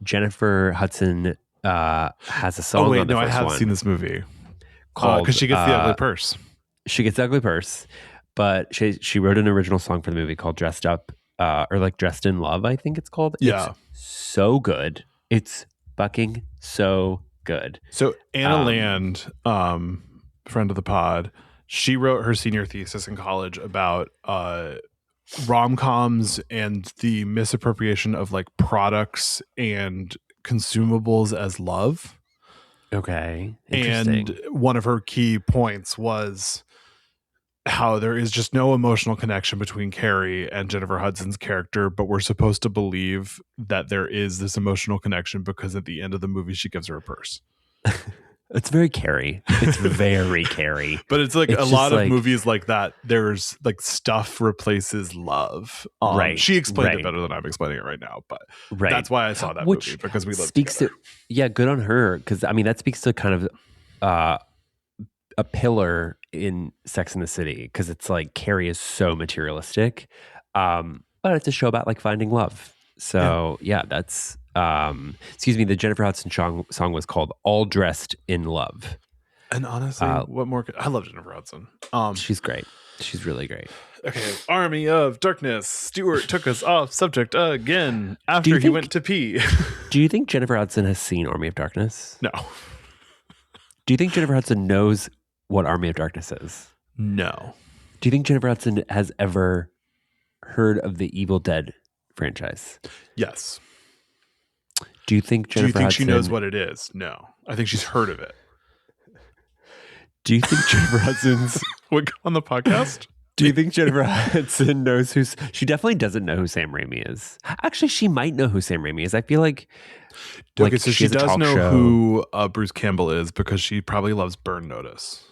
Jennifer Hudson has a song. Oh wait, on the no, first I have one seen this movie because she gets the ugly purse. She gets the ugly purse, but she wrote an original song for the movie called "Dressed Up" or like "Dressed in Love." I think it's called. Yeah, it's so good. It's fucking so good. So Anna Land, friend of the pod, she wrote her senior thesis in college about rom-coms and the misappropriation of like products and consumables as love. Okay. And one of her key points was how there is just no emotional connection between Carrie and Jennifer Hudson's character, but we're supposed to believe that there is this emotional connection because at the end of the movie she gives her a purse. It's very Carrie. It's very Carrie. But it's like a lot of movies like that. There's like stuff replaces love. Right. She explained it better than I'm explaining it right now. But that's why I saw that movie, because we lived together. Good on her. Because I mean, that speaks to kind of a pillar in Sex and the City, because it's like Carrie is so materialistic, but it's a show about like finding love. So that's excuse me, the Jennifer Hudson song was called "All Dressed in Love." And honestly, what more I love Jennifer Hudson. She's great. She's really great. Okay, Army of Darkness. Stuart took us off subject again after he went to pee. Do you think Jennifer Hudson has seen Army of Darkness? No. Do you think Jennifer Hudson knows what Army of Darkness is? No. Do you think Jennifer Hudson has ever heard of the Evil Dead franchise? Yes. Do you think Hudson, she knows what it is? No. I think she's heard of it. Do you think Jennifer Hudson's would go on the podcast? Do you think Jennifer Hudson knows she definitely doesn't know who Sam Raimi is. Actually, she might know who Sam Raimi is. I feel like okay, so she does know who Bruce Campbell is because she probably loves Burn Notice.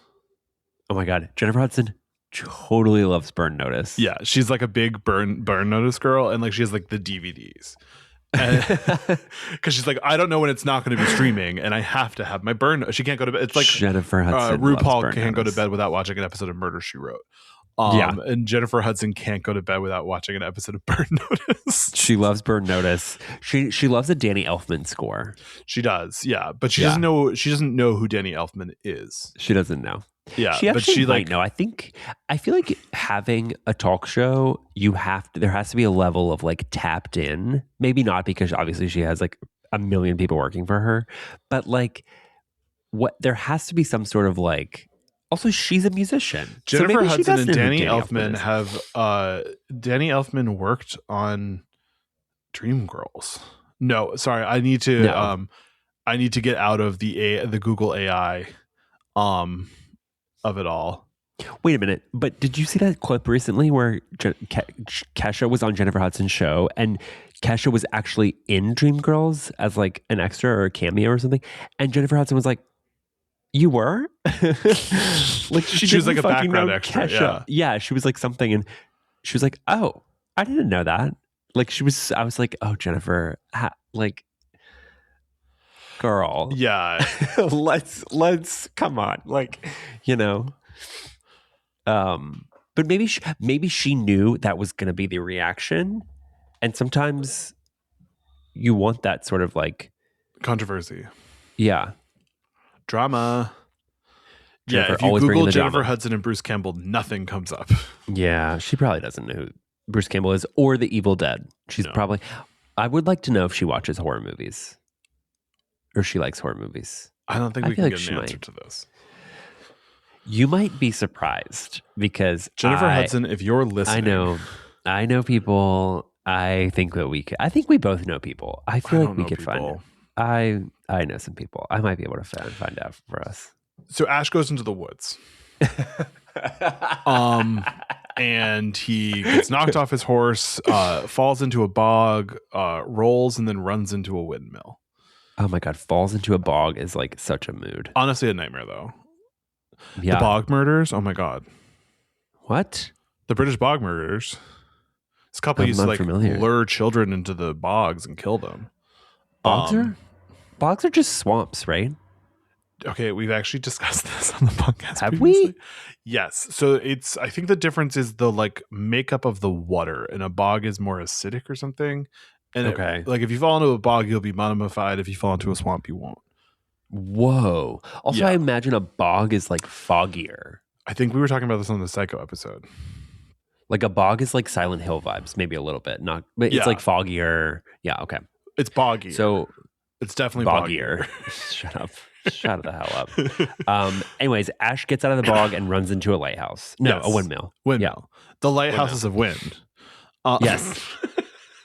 Oh my God. Jennifer Hudson totally loves Burn Notice. Yeah, she's like a big Burn Notice girl, and like she has like the DVDs. Because she's like, I don't know when it's not going to be streaming, and I have to have my Burn. She can't go to bed. It's like Jennifer Hudson. RuPaul can't go to bed without watching an episode of Murder, She Wrote. And Jennifer Hudson can't go to bed without watching an episode of Burn Notice. She loves Burn Notice. She loves a Danny Elfman score. She does, yeah, but she doesn't know. She doesn't know who Danny Elfman is. She doesn't know. Yeah, but she might know. I feel like having a talk show, there has to be a level of like tapped in. Maybe not, because obviously she has like a million people working for her, but like what there has to be some sort of like. Also, she's a musician. Jennifer so Hudson and Danny Elfman have. Danny Elfman worked on Dreamgirls. No, sorry. I need to. No. I need to get out of the Google AI, of it all. Wait a minute. But did you see that clip recently where Kesha was on Jennifer Hudson's show and Kesha was actually in Dreamgirls as like an extra or a cameo or something, and Jennifer Hudson was like, "You were?" Like she was like a background extra. Yeah, she was like something, and she was like, "Oh, I didn't know that." Like I was like, "Oh, Jennifer, like, girl, yeah, let's come on, like, you know." But maybe she knew that was going to be the reaction, and sometimes you want that sort of like controversy, drama. Jennifer, if you Google Jennifer Hudson and Bruce Campbell, nothing comes up. Yeah, she probably doesn't know who Bruce Campbell is or The Evil Dead. She's probably. I would like to know if she watches horror movies or she likes horror movies. I don't think we can get an answer to this. You might be surprised because Jennifer Hudson, if you're listening, I know people. I think we both know people. I feel like we could find. I know some people. I might be able to find out for us. So Ash goes into the woods, and he gets knocked off his horse, falls into a bog, rolls, and then runs into a windmill. Oh my God! Falls into a bog is like such a mood. Honestly, a nightmare though. Yeah. The bog murders. Oh my God! What? The British bog murders. This couple used to like lure children into the bogs and kill them. Bogs are just swamps, right? Okay, we've actually discussed this on the podcast. Have we? Yes. So I think the difference is the like makeup of the water, and a bog is more acidic or something. And like if you fall into a bog, you'll be mummified. If you fall into a swamp, you won't. Whoa. Also, I imagine a bog is like foggier. I think we were talking about this on the Psycho episode. Like a bog is like Silent Hill vibes, maybe a little bit. But it's like foggier. Yeah, okay. It's boggy. So it's definitely boggier. Shut up. Shut the hell up. Anyways, Ash gets out of the bog and runs into a lighthouse. No, a windmill. Yeah. The lighthouses of wind. Yes.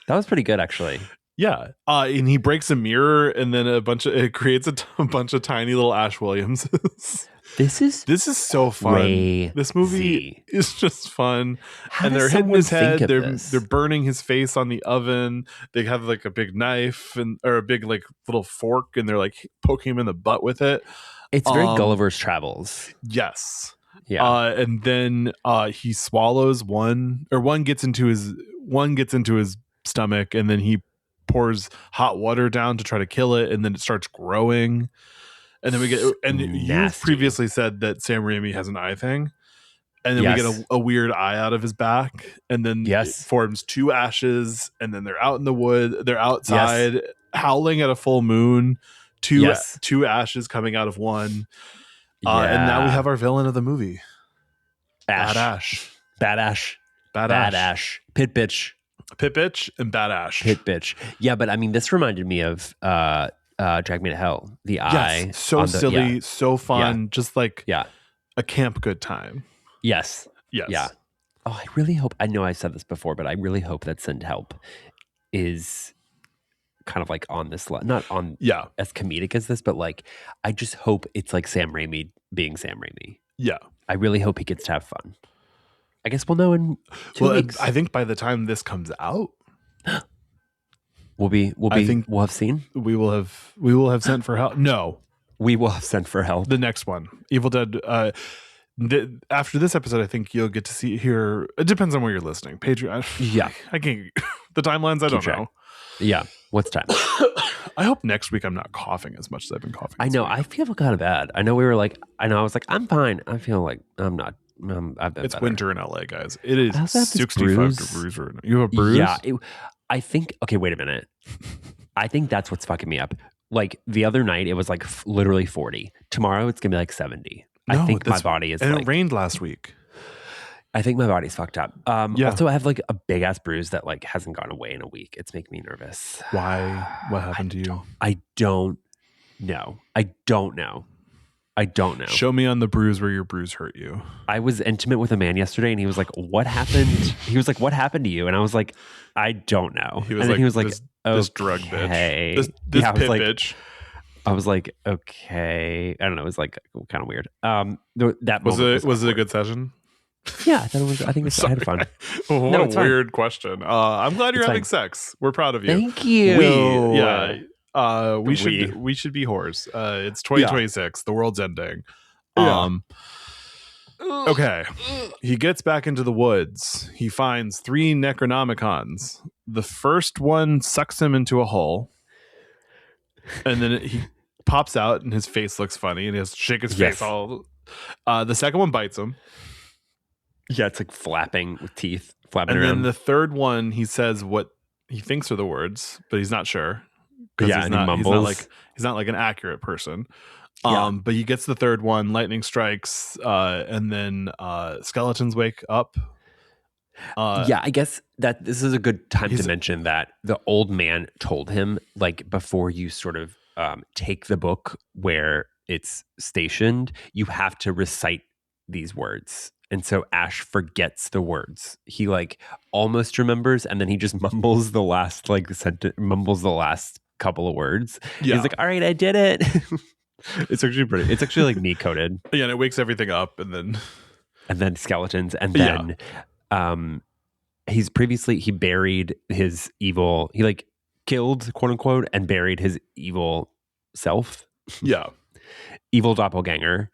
That was pretty good, actually. Yeah. And he breaks a mirror, and then it creates a bunch of tiny little Ash Williamses. This is so fun. Crazy. This movie is just fun. And they're hitting his head. They're burning his face on the oven. They have like a big knife or a big like little fork, and they're like poking him in the butt with it. It's very Gulliver's Travels. Yes. Yeah. And then he swallows one gets into his stomach, and then he pours hot water down to try to kill it, and then it starts growing. And then we get, and you previously said that Sam Raimi has an eye thing, and then we get a weird eye out of his back, and then it forms two ashes, and then they're out in the wood, they're outside howling at a full moon, two ashes coming out of one, and now we have our villain of the movie, Bad Ash, Pit Bitch, and Bad Ash. Pit Bitch. Yeah, but I mean, this reminded me of Drag Me to Hell. The eye. So silly, so fun, just like a camp good time. Yes. Yeah. Oh, I really hope, I know I said this before, but I really hope that Send Help is kind of like on this, not on as comedic as this, but like, I just hope it's like Sam Raimi being Sam Raimi. Yeah. I really hope he gets to have fun. I guess we'll know in 2 weeks. I think by the time this comes out, we'll have seen. We will have sent for help. No, we will have sent for help. The next one, Evil Dead. After this episode, I think you'll get to hear. It depends on where you're listening. Patreon. Yeah, I can't. The timelines. I don't know. Yeah, what's time? I hope next week I'm not coughing as much as I've been coughing. I know. I feel kind of bad. I know we were like. I was like, I'm fine. I feel like I'm not. I've been. It's better. Winter in LA, guys. It is 65 degrees right now. You have a bruise? Yeah. I think. Okay, wait a minute. I think that's what's fucking me up. Like the other night, it was like literally 40. Tomorrow, it's gonna be like 70. I think my body is. And like, it rained last week. I think my body's fucked up. Also, I have like a big ass bruise that like hasn't gone away in a week. It's making me nervous. Why? What happened to you? I don't know. I don't know. Show me on the bruise where your bruise hurt you. I was intimate with a man yesterday, and he was like, "What happened?" He was like, "What happened to you?" And I was like, "I don't know." He was and like, he was like, "This drug bitch, this yeah, pit bitch." I was like, "Okay." I don't know. It was like kind of weird. That was it a good session? Yeah, I thought it was. I think I had fun. What a weird question. I'm glad you're having sex. We're proud of you. Thank you. We should be whores. It's 2026. The world's ending. Okay. He gets back into the woods. He finds 3 Necronomicons. The first one sucks him into a hole, and then he pops out, and his face looks funny, and he has to shake his face all. The second one bites him. Yeah, it's like flapping with teeth, flapping and around. And then the third one, he says what he thinks are the words, but he's not sure. Yeah, he mumbles. He's not like an accurate person. But he gets the third one, lightning strikes, and then skeletons wake up. I guess that this is a good time to mention that the old man told him, like, before you sort of take the book where it's stationed, you have to recite these words. And so Ash forgets the words. He like almost remembers, and then he just mumbles the last mumbles the last couple of words. Yeah. He's like, "All right, I did it." It's actually pretty. It's actually like me coded. Yeah, and it wakes everything up, and then skeletons, and then he buried his evil. He like killed, quote unquote, and buried his evil self. Yeah, evil doppelganger.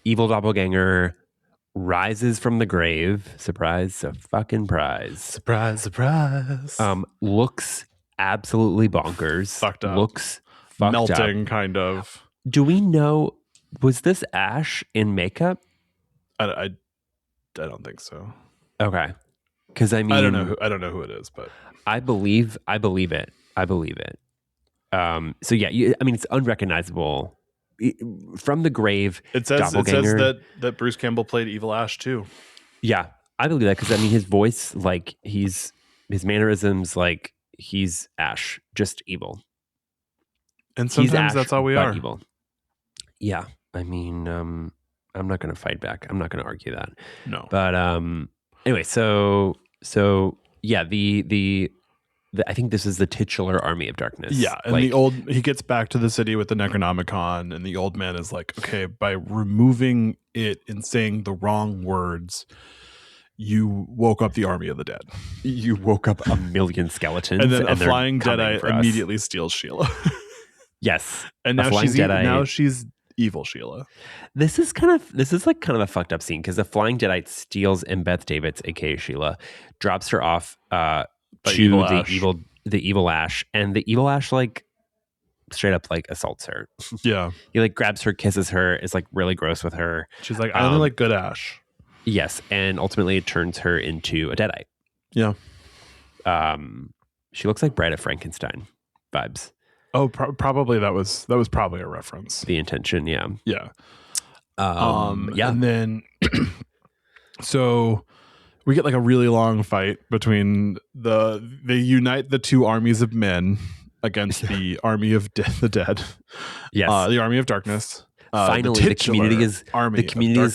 Evil doppelganger rises from the grave. Surprise, a fucking prize. Surprise, surprise. Looks absolutely bonkers. Fucked up. Looks fucked melting, up. Kind of. Do we know? Was this Ash in makeup? I don't think so. Okay, because I mean, I don't know who it is, but I believe it. So yeah, I mean, it's unrecognizable. From the grave, it says that Bruce Campbell played Evil Ash too. Yeah, I believe that because I mean his voice, like his mannerisms, like he's Ash, just evil. And sometimes that's how we are. Evil. Yeah, I mean, I'm not going to fight back. I'm not going to argue that. No, but anyway, so yeah, the I think this is the titular Army of Darkness. Yeah, and he gets back to the city with the Necronomicon, and the old man is like, okay, by removing it and saying the wrong words, you woke up the army of the dead. You woke up a million skeletons. And then a flying Deadite immediately steals Sheila. Yes. And now she's evil Sheila. This is kind of a fucked up scene because the flying Deadite steals Embeth Davidtz, aka Sheila, drops her off to the evil Ash, and the evil Ash like straight up like assaults her. Yeah. He like grabs her, kisses her, is like really gross with her. She's like, I only like good Ash. Yes, and ultimately it turns her into a Deadite. Yeah. She looks like Bride of Frankenstein vibes. Oh, probably that was probably a reference. The intention, yeah. Yeah. Yeah. And then so we get like a really long fight between they unite the two armies of men against the army of the dead. Yes. The army of darkness. Finally, the community is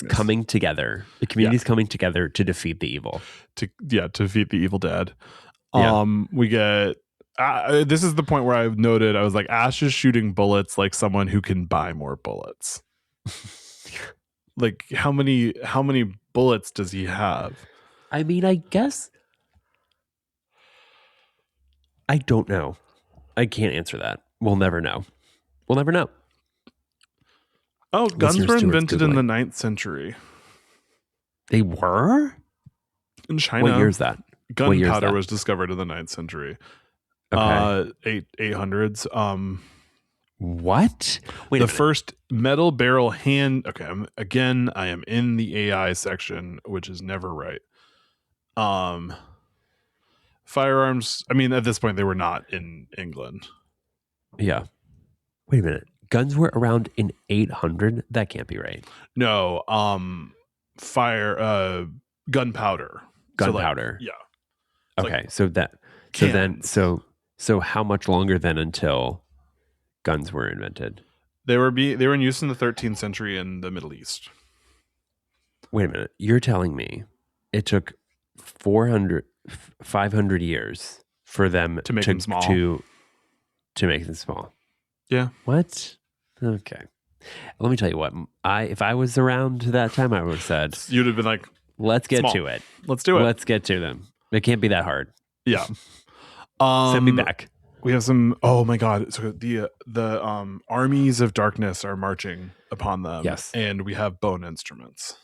coming together. The community is coming together to defeat the evil. To defeat the evil dead. Yeah. We get this is the point where I've noted, I was like, Ash is shooting bullets like someone who can buy more bullets. Like how many bullets does he have? I mean, I guess I don't know. I can't answer that. We'll never know. Oh, guns were invented in the 9th century. They were? In China. What year is that? Gunpowder was discovered in the 9th century. Okay. 800s. What? Wait, the first metal barrel hand. Okay, I am in the AI section, which is never right. Firearms. I mean, at this point, they were not in England. Yeah. Wait a minute. Guns were around in 800. That can't be right. No. Gunpowder. Gunpowder. Yeah. Okay. So how much longer then until guns were invented? They were in use in the 13th century in the Middle East. Wait a minute. You're telling me it took 500 years for them to make them small. To make them small. Yeah. What? Okay. Let me tell you what. If I was around that time, I would have said, you'd have been like, let's get to it. Let's do it. Let's get to them. It can't be that hard. Yeah. Send me back. We have some. Oh my God! So the armies of darkness are marching upon them. Yes, and we have bone instruments.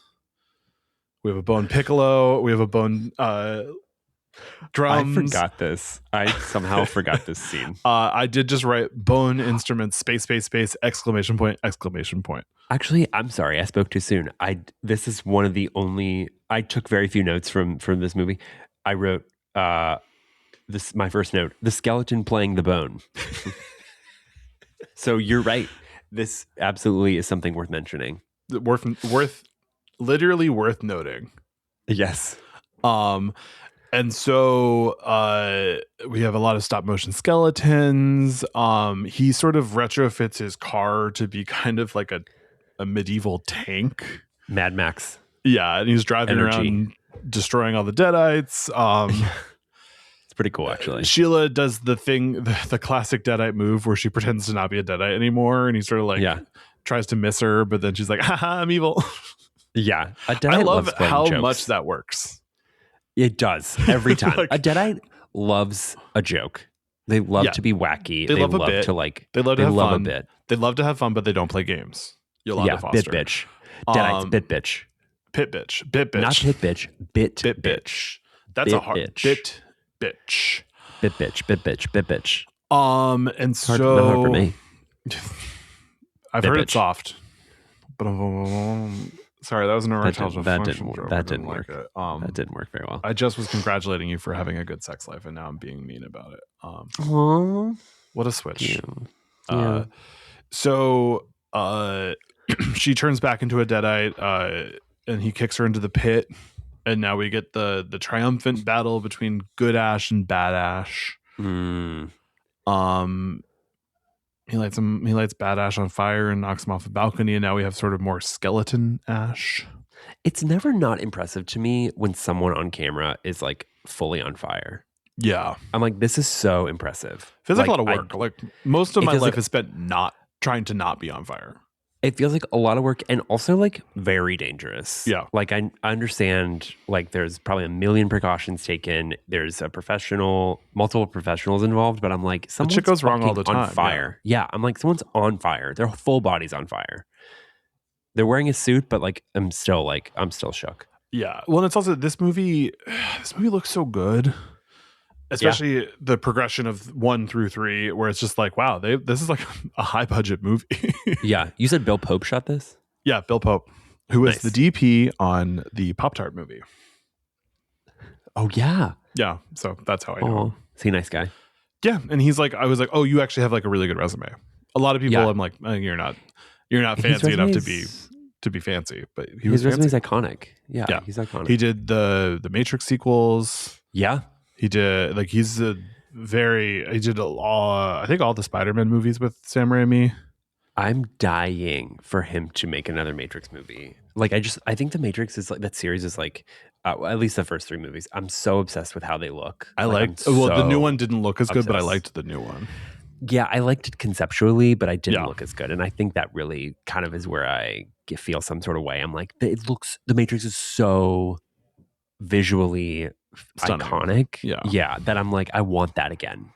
We have a bone piccolo. We have a bone drums. I forgot this. I somehow forgot this scene. I did just write bone instruments space exclamation point. Actually, I'm sorry. I spoke too soon. This is one of the only. I took very few notes from this movie. I wrote. This my first note, the skeleton playing the bone. So you're right. This absolutely is something worth mentioning. Literally worth noting. Yes. And so we have a lot of stop motion skeletons. He sort of retrofits his car to be kind of like a medieval tank. Mad Max. Yeah, and he's driving around destroying all the Deadites. It's pretty cool, actually. Sheila does the thing, the classic Deadite move where she pretends to not be a Deadite anymore, and he sort of like tries to miss her, but then she's like, haha, I'm evil. Yeah. I love how much that works. It does every time. Like, a Deadite loves a joke. They love to be wacky. They love a bit. They love to have fun. A bit. They love to have fun, but they don't play games. Yolanda Foster. Bit bitch. Deadites, bit bitch. Pit bitch. Bit bitch. Not pit bitch. Bit bitch. That's a hard bitch. Bitch. Bit bitch. And so not hard for me. I've heard it soft. Sorry, that was an erectile dysfunction. That didn't work. That didn't work very well. I just was congratulating you for having a good sex life, and now I'm being mean about it. What a switch. Yeah. So she turns back into a Deadite, and he kicks her into the pit. And now we get the triumphant battle between Good Ash and Bad Ash. He lights Bad Ash on fire and knocks him off a balcony, and now we have sort of more skeleton Ash. It's never not impressive to me when someone on camera is like fully on fire. Yeah. I'm like, this is so impressive. Feels like a lot of work. Like most of my life is spent trying to not be on fire. It feels like a lot of work and also like very dangerous. Yeah. Like I understand like there's probably a million precautions taken. There's multiple professionals involved, but I'm like, someone's shit goes wrong all the time. On fire. Yeah. I'm like, someone's on fire. Their full body's on fire. They're wearing a suit, but like I'm still shook. Yeah. Well, and it's also this movie looks so good. Especially the progression of 1 through 3, where it's just like, wow, this is like a high budget movie. Yeah. You said Bill Pope shot this? Yeah, Bill Pope, who is the DP on the Pop-Tart movie. Oh, yeah. Yeah. So that's how I know him. Is he a nice guy? Yeah. And I was like, oh, you actually have like a really good resume. A lot of people, I'm like, you're not fancy enough to be fancy, but his resume is iconic. Yeah. He's iconic. He did the Matrix sequels. Yeah. He did I think all the Spider-Man movies with Sam Raimi. I'm dying for him to make another Matrix movie. Like I think the Matrix is like, that series is like, at least the first 3 movies. I'm so obsessed with how they look. The new one didn't look as good, but I liked the new one. Yeah, I liked it conceptually, but I didn't look as good. And I think that really kind of is where I feel some sort of way. I'm like, the Matrix is so visually stunning. Iconic. Yeah, that I'm like, I want that again.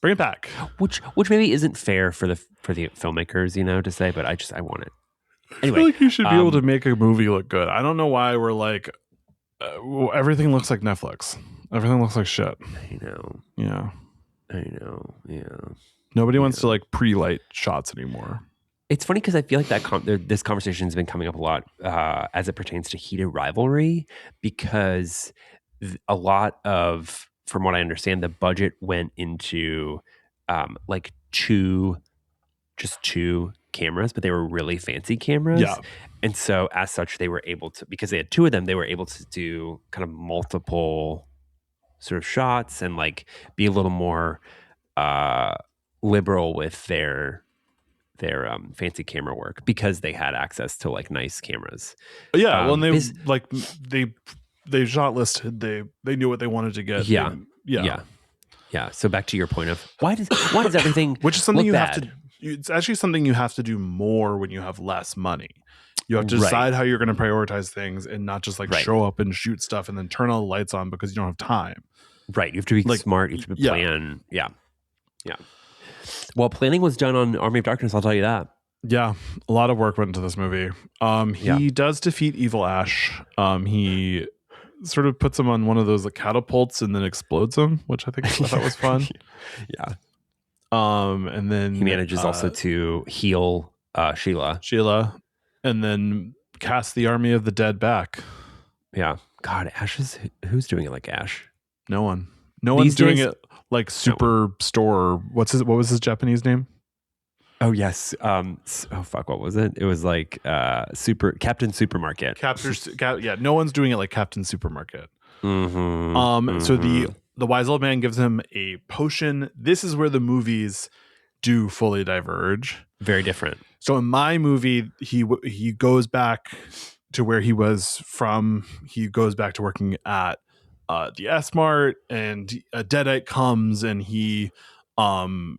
Bring it back. Which maybe isn't fair for the filmmakers, to say, but I want it. Anyway, I feel like you should be able to make a movie look good. I don't know why we're like everything looks like Netflix. Everything looks like shit. I know. Yeah. I know. Yeah. Nobody wants to like pre-light shots anymore. It's funny because I feel like this conversation has been coming up a lot as it pertains to heated rivalry, because a lot of, from what I understand, the budget went into like two cameras, but they were really fancy cameras. Yeah. And so as such, they were able to, because they had 2 of them, they were able to do kind of multiple sort of shots and like be a little more liberal with their fancy camera work because they had access to like nice cameras. Yeah, well, and they shot listed. They knew what they wanted to get. Yeah. So back to your point of why does everything which is something look you bad? have to. It's actually something you have to do more when you have less money. You have to decide how you're going to prioritize things and not just like show up and shoot stuff and then turn all the lights on because you don't have time. Right. You have to be like, smart. You have to plan. Yeah. Well, planning was done on Army of Darkness. I'll tell you that. Yeah, a lot of work went into this movie. He does defeat Evil Ash. He sort of puts him on one of those like catapults and then explodes him, which I thought was fun. Yeah. And then he manages also to heal Sheila, and then cast the army of the dead back. Yeah. God, who's doing it like Ash? No one. No one's doing it like Superstore. What was his Japanese name? Oh yes. Fuck. What was it? It was like Captain Supermarket. No one's doing it like Captain Supermarket. So the wise old man gives him a potion. This is where the movies do fully diverge. Very different. So in my movie, he goes back to where he was from. He goes back to working at the S-Mart, and a Deadite comes and he attacks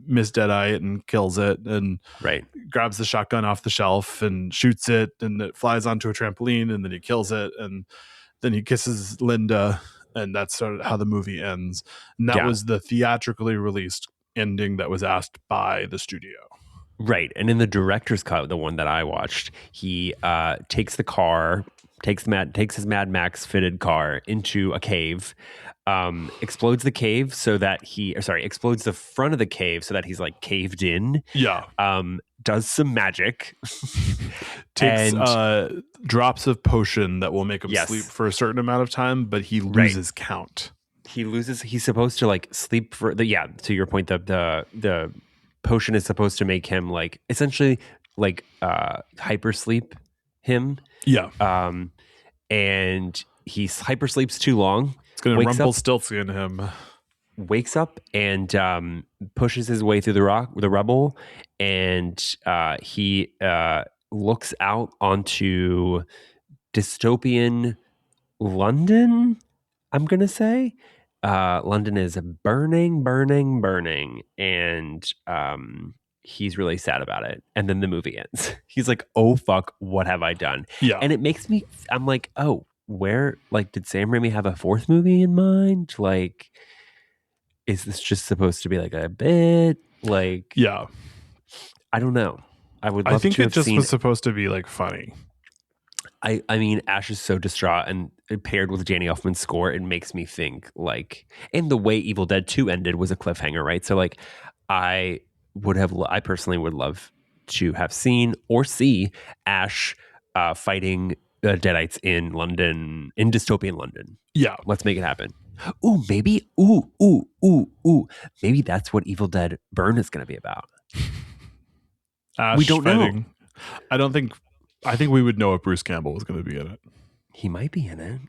Miss Deadite and kills it, and grabs the shotgun off the shelf and shoots it, and it flies onto a trampoline, and then he kills it, and then he kisses Linda, and that's sort of how the movie ends. And that was the theatrically released ending that was asked by the studio. Right. And in the director's cut, the one that I watched, he takes the car, takes his Mad Max fitted car into a cave, explodes the cave explodes the front of the cave so that he's like caved in. Yeah. Does some magic. Takes drops of potion that will make him sleep for a certain amount of time, but he loses count. He's supposed to like sleep for to your point, the potion is supposed to make him like essentially like hypersleep him. Yeah. And he hypersleeps too long. It's going to Rumpelstiltskin him. Wakes up and pushes his way through the rubble, and he looks out onto dystopian London. I'm gonna say London is burning, and he's really sad about it. And then the movie ends. He's like, "Oh fuck, what have I done?" Yeah, and it makes me. I'm like, "Oh, where? Like, did Sam Raimi have a fourth movie in mind? Like, is this just supposed to be like a bit? Like, yeah, I don't know. I think it just was supposed to be like funny. I mean, Ash is so distraught, and paired with Danny Elfman's score, it makes me think like, and the way Evil Dead 2 ended was a cliffhanger, right? So like, I personally would love to have seen or see Ash fighting Deadites in London, in dystopian London. Yeah, let's make it happen. Ooh, maybe. Maybe that's what Evil Dead Burn is going to be about. Ash we don't know. I think we would know if Bruce Campbell was going to be in it. He might be in it.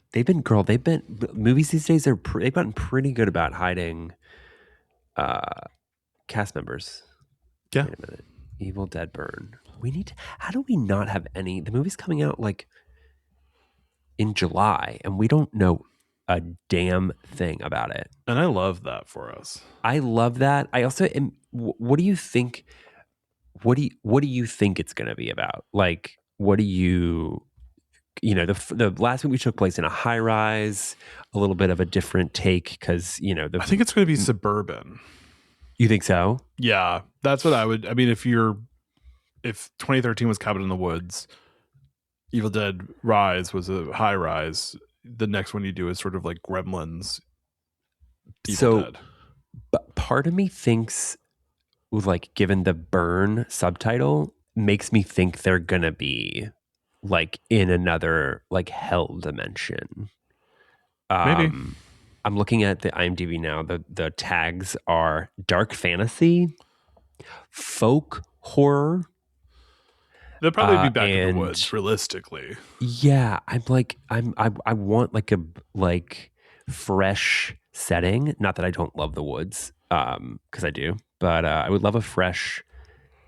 Movies these days they've gotten pretty good about hiding cast members. Yeah. Wait a minute. Evil Dead Burn. How do we not have any? The movie's coming out like in July, and we don't know a damn thing about it. And I love that for us. I love that. I also am. What do you think? What do you think it's going to be about? Like, what do you? The last movie took place in a high rise, a little bit of a different take because I think it's going to be suburban. You think so? Yeah, that's what I would. I mean, if 2013 was Cabin in the Woods, Evil Dead Rise was a high rise. The next one you do is sort of like Gremlins. Evil Dead. But part of me thinks, like, given the Burn subtitle, makes me think they're gonna be like in another like hell dimension. Maybe. I'm looking at the IMDb now. The tags are dark fantasy, folk horror. They'll probably be back in the woods, realistically. Yeah, I want like a fresh setting. Not that I don't love the woods. because I do. But I would love a fresh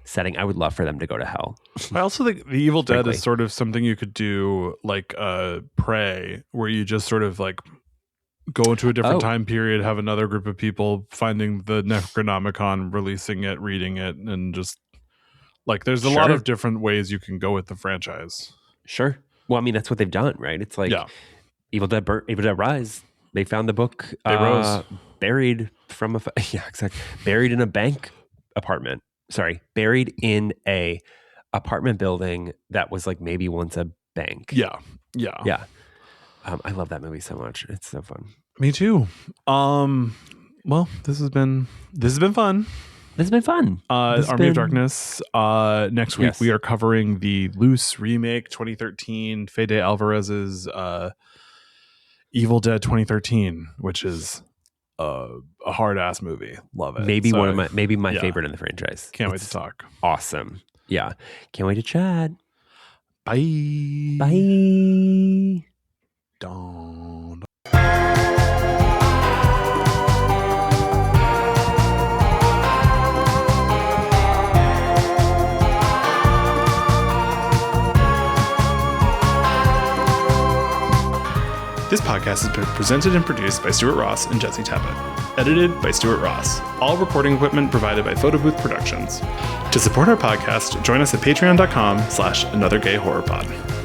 setting. I would love for them to go to hell. I also think The Evil Dead is sort of something you could do like Prey, where you just sort of like go into a different time period, have another group of people finding the Necronomicon, releasing it, reading it, and just like there's a lot of different ways you can go with the franchise. Sure. Well, I mean, that's what they've done, right? It's like Evil Dead Rise. They found the book buried from buried in a bank apartment. Sorry, buried in a apartment building that was like maybe once a bank. Yeah. I love that movie so much. It's so fun. Me too. Well, this has been fun. This has been fun. Army of Darkness. Next week we are covering the Loose remake 2013, Fede Alvarez's Evil Dead 2013, which is a hard ass movie. Love it. Maybe my favorite in the franchise. Can't wait to talk. Awesome. Yeah. Can't wait to chat. Bye. Bye. Don't. This podcast has been presented and produced by Stuart Ross and Jesse Tebbett. Edited by Stuart Ross. All recording equipment provided by Photo Booth Productions. To support our podcast, join us at patreon.com/anothergayhorrorpod.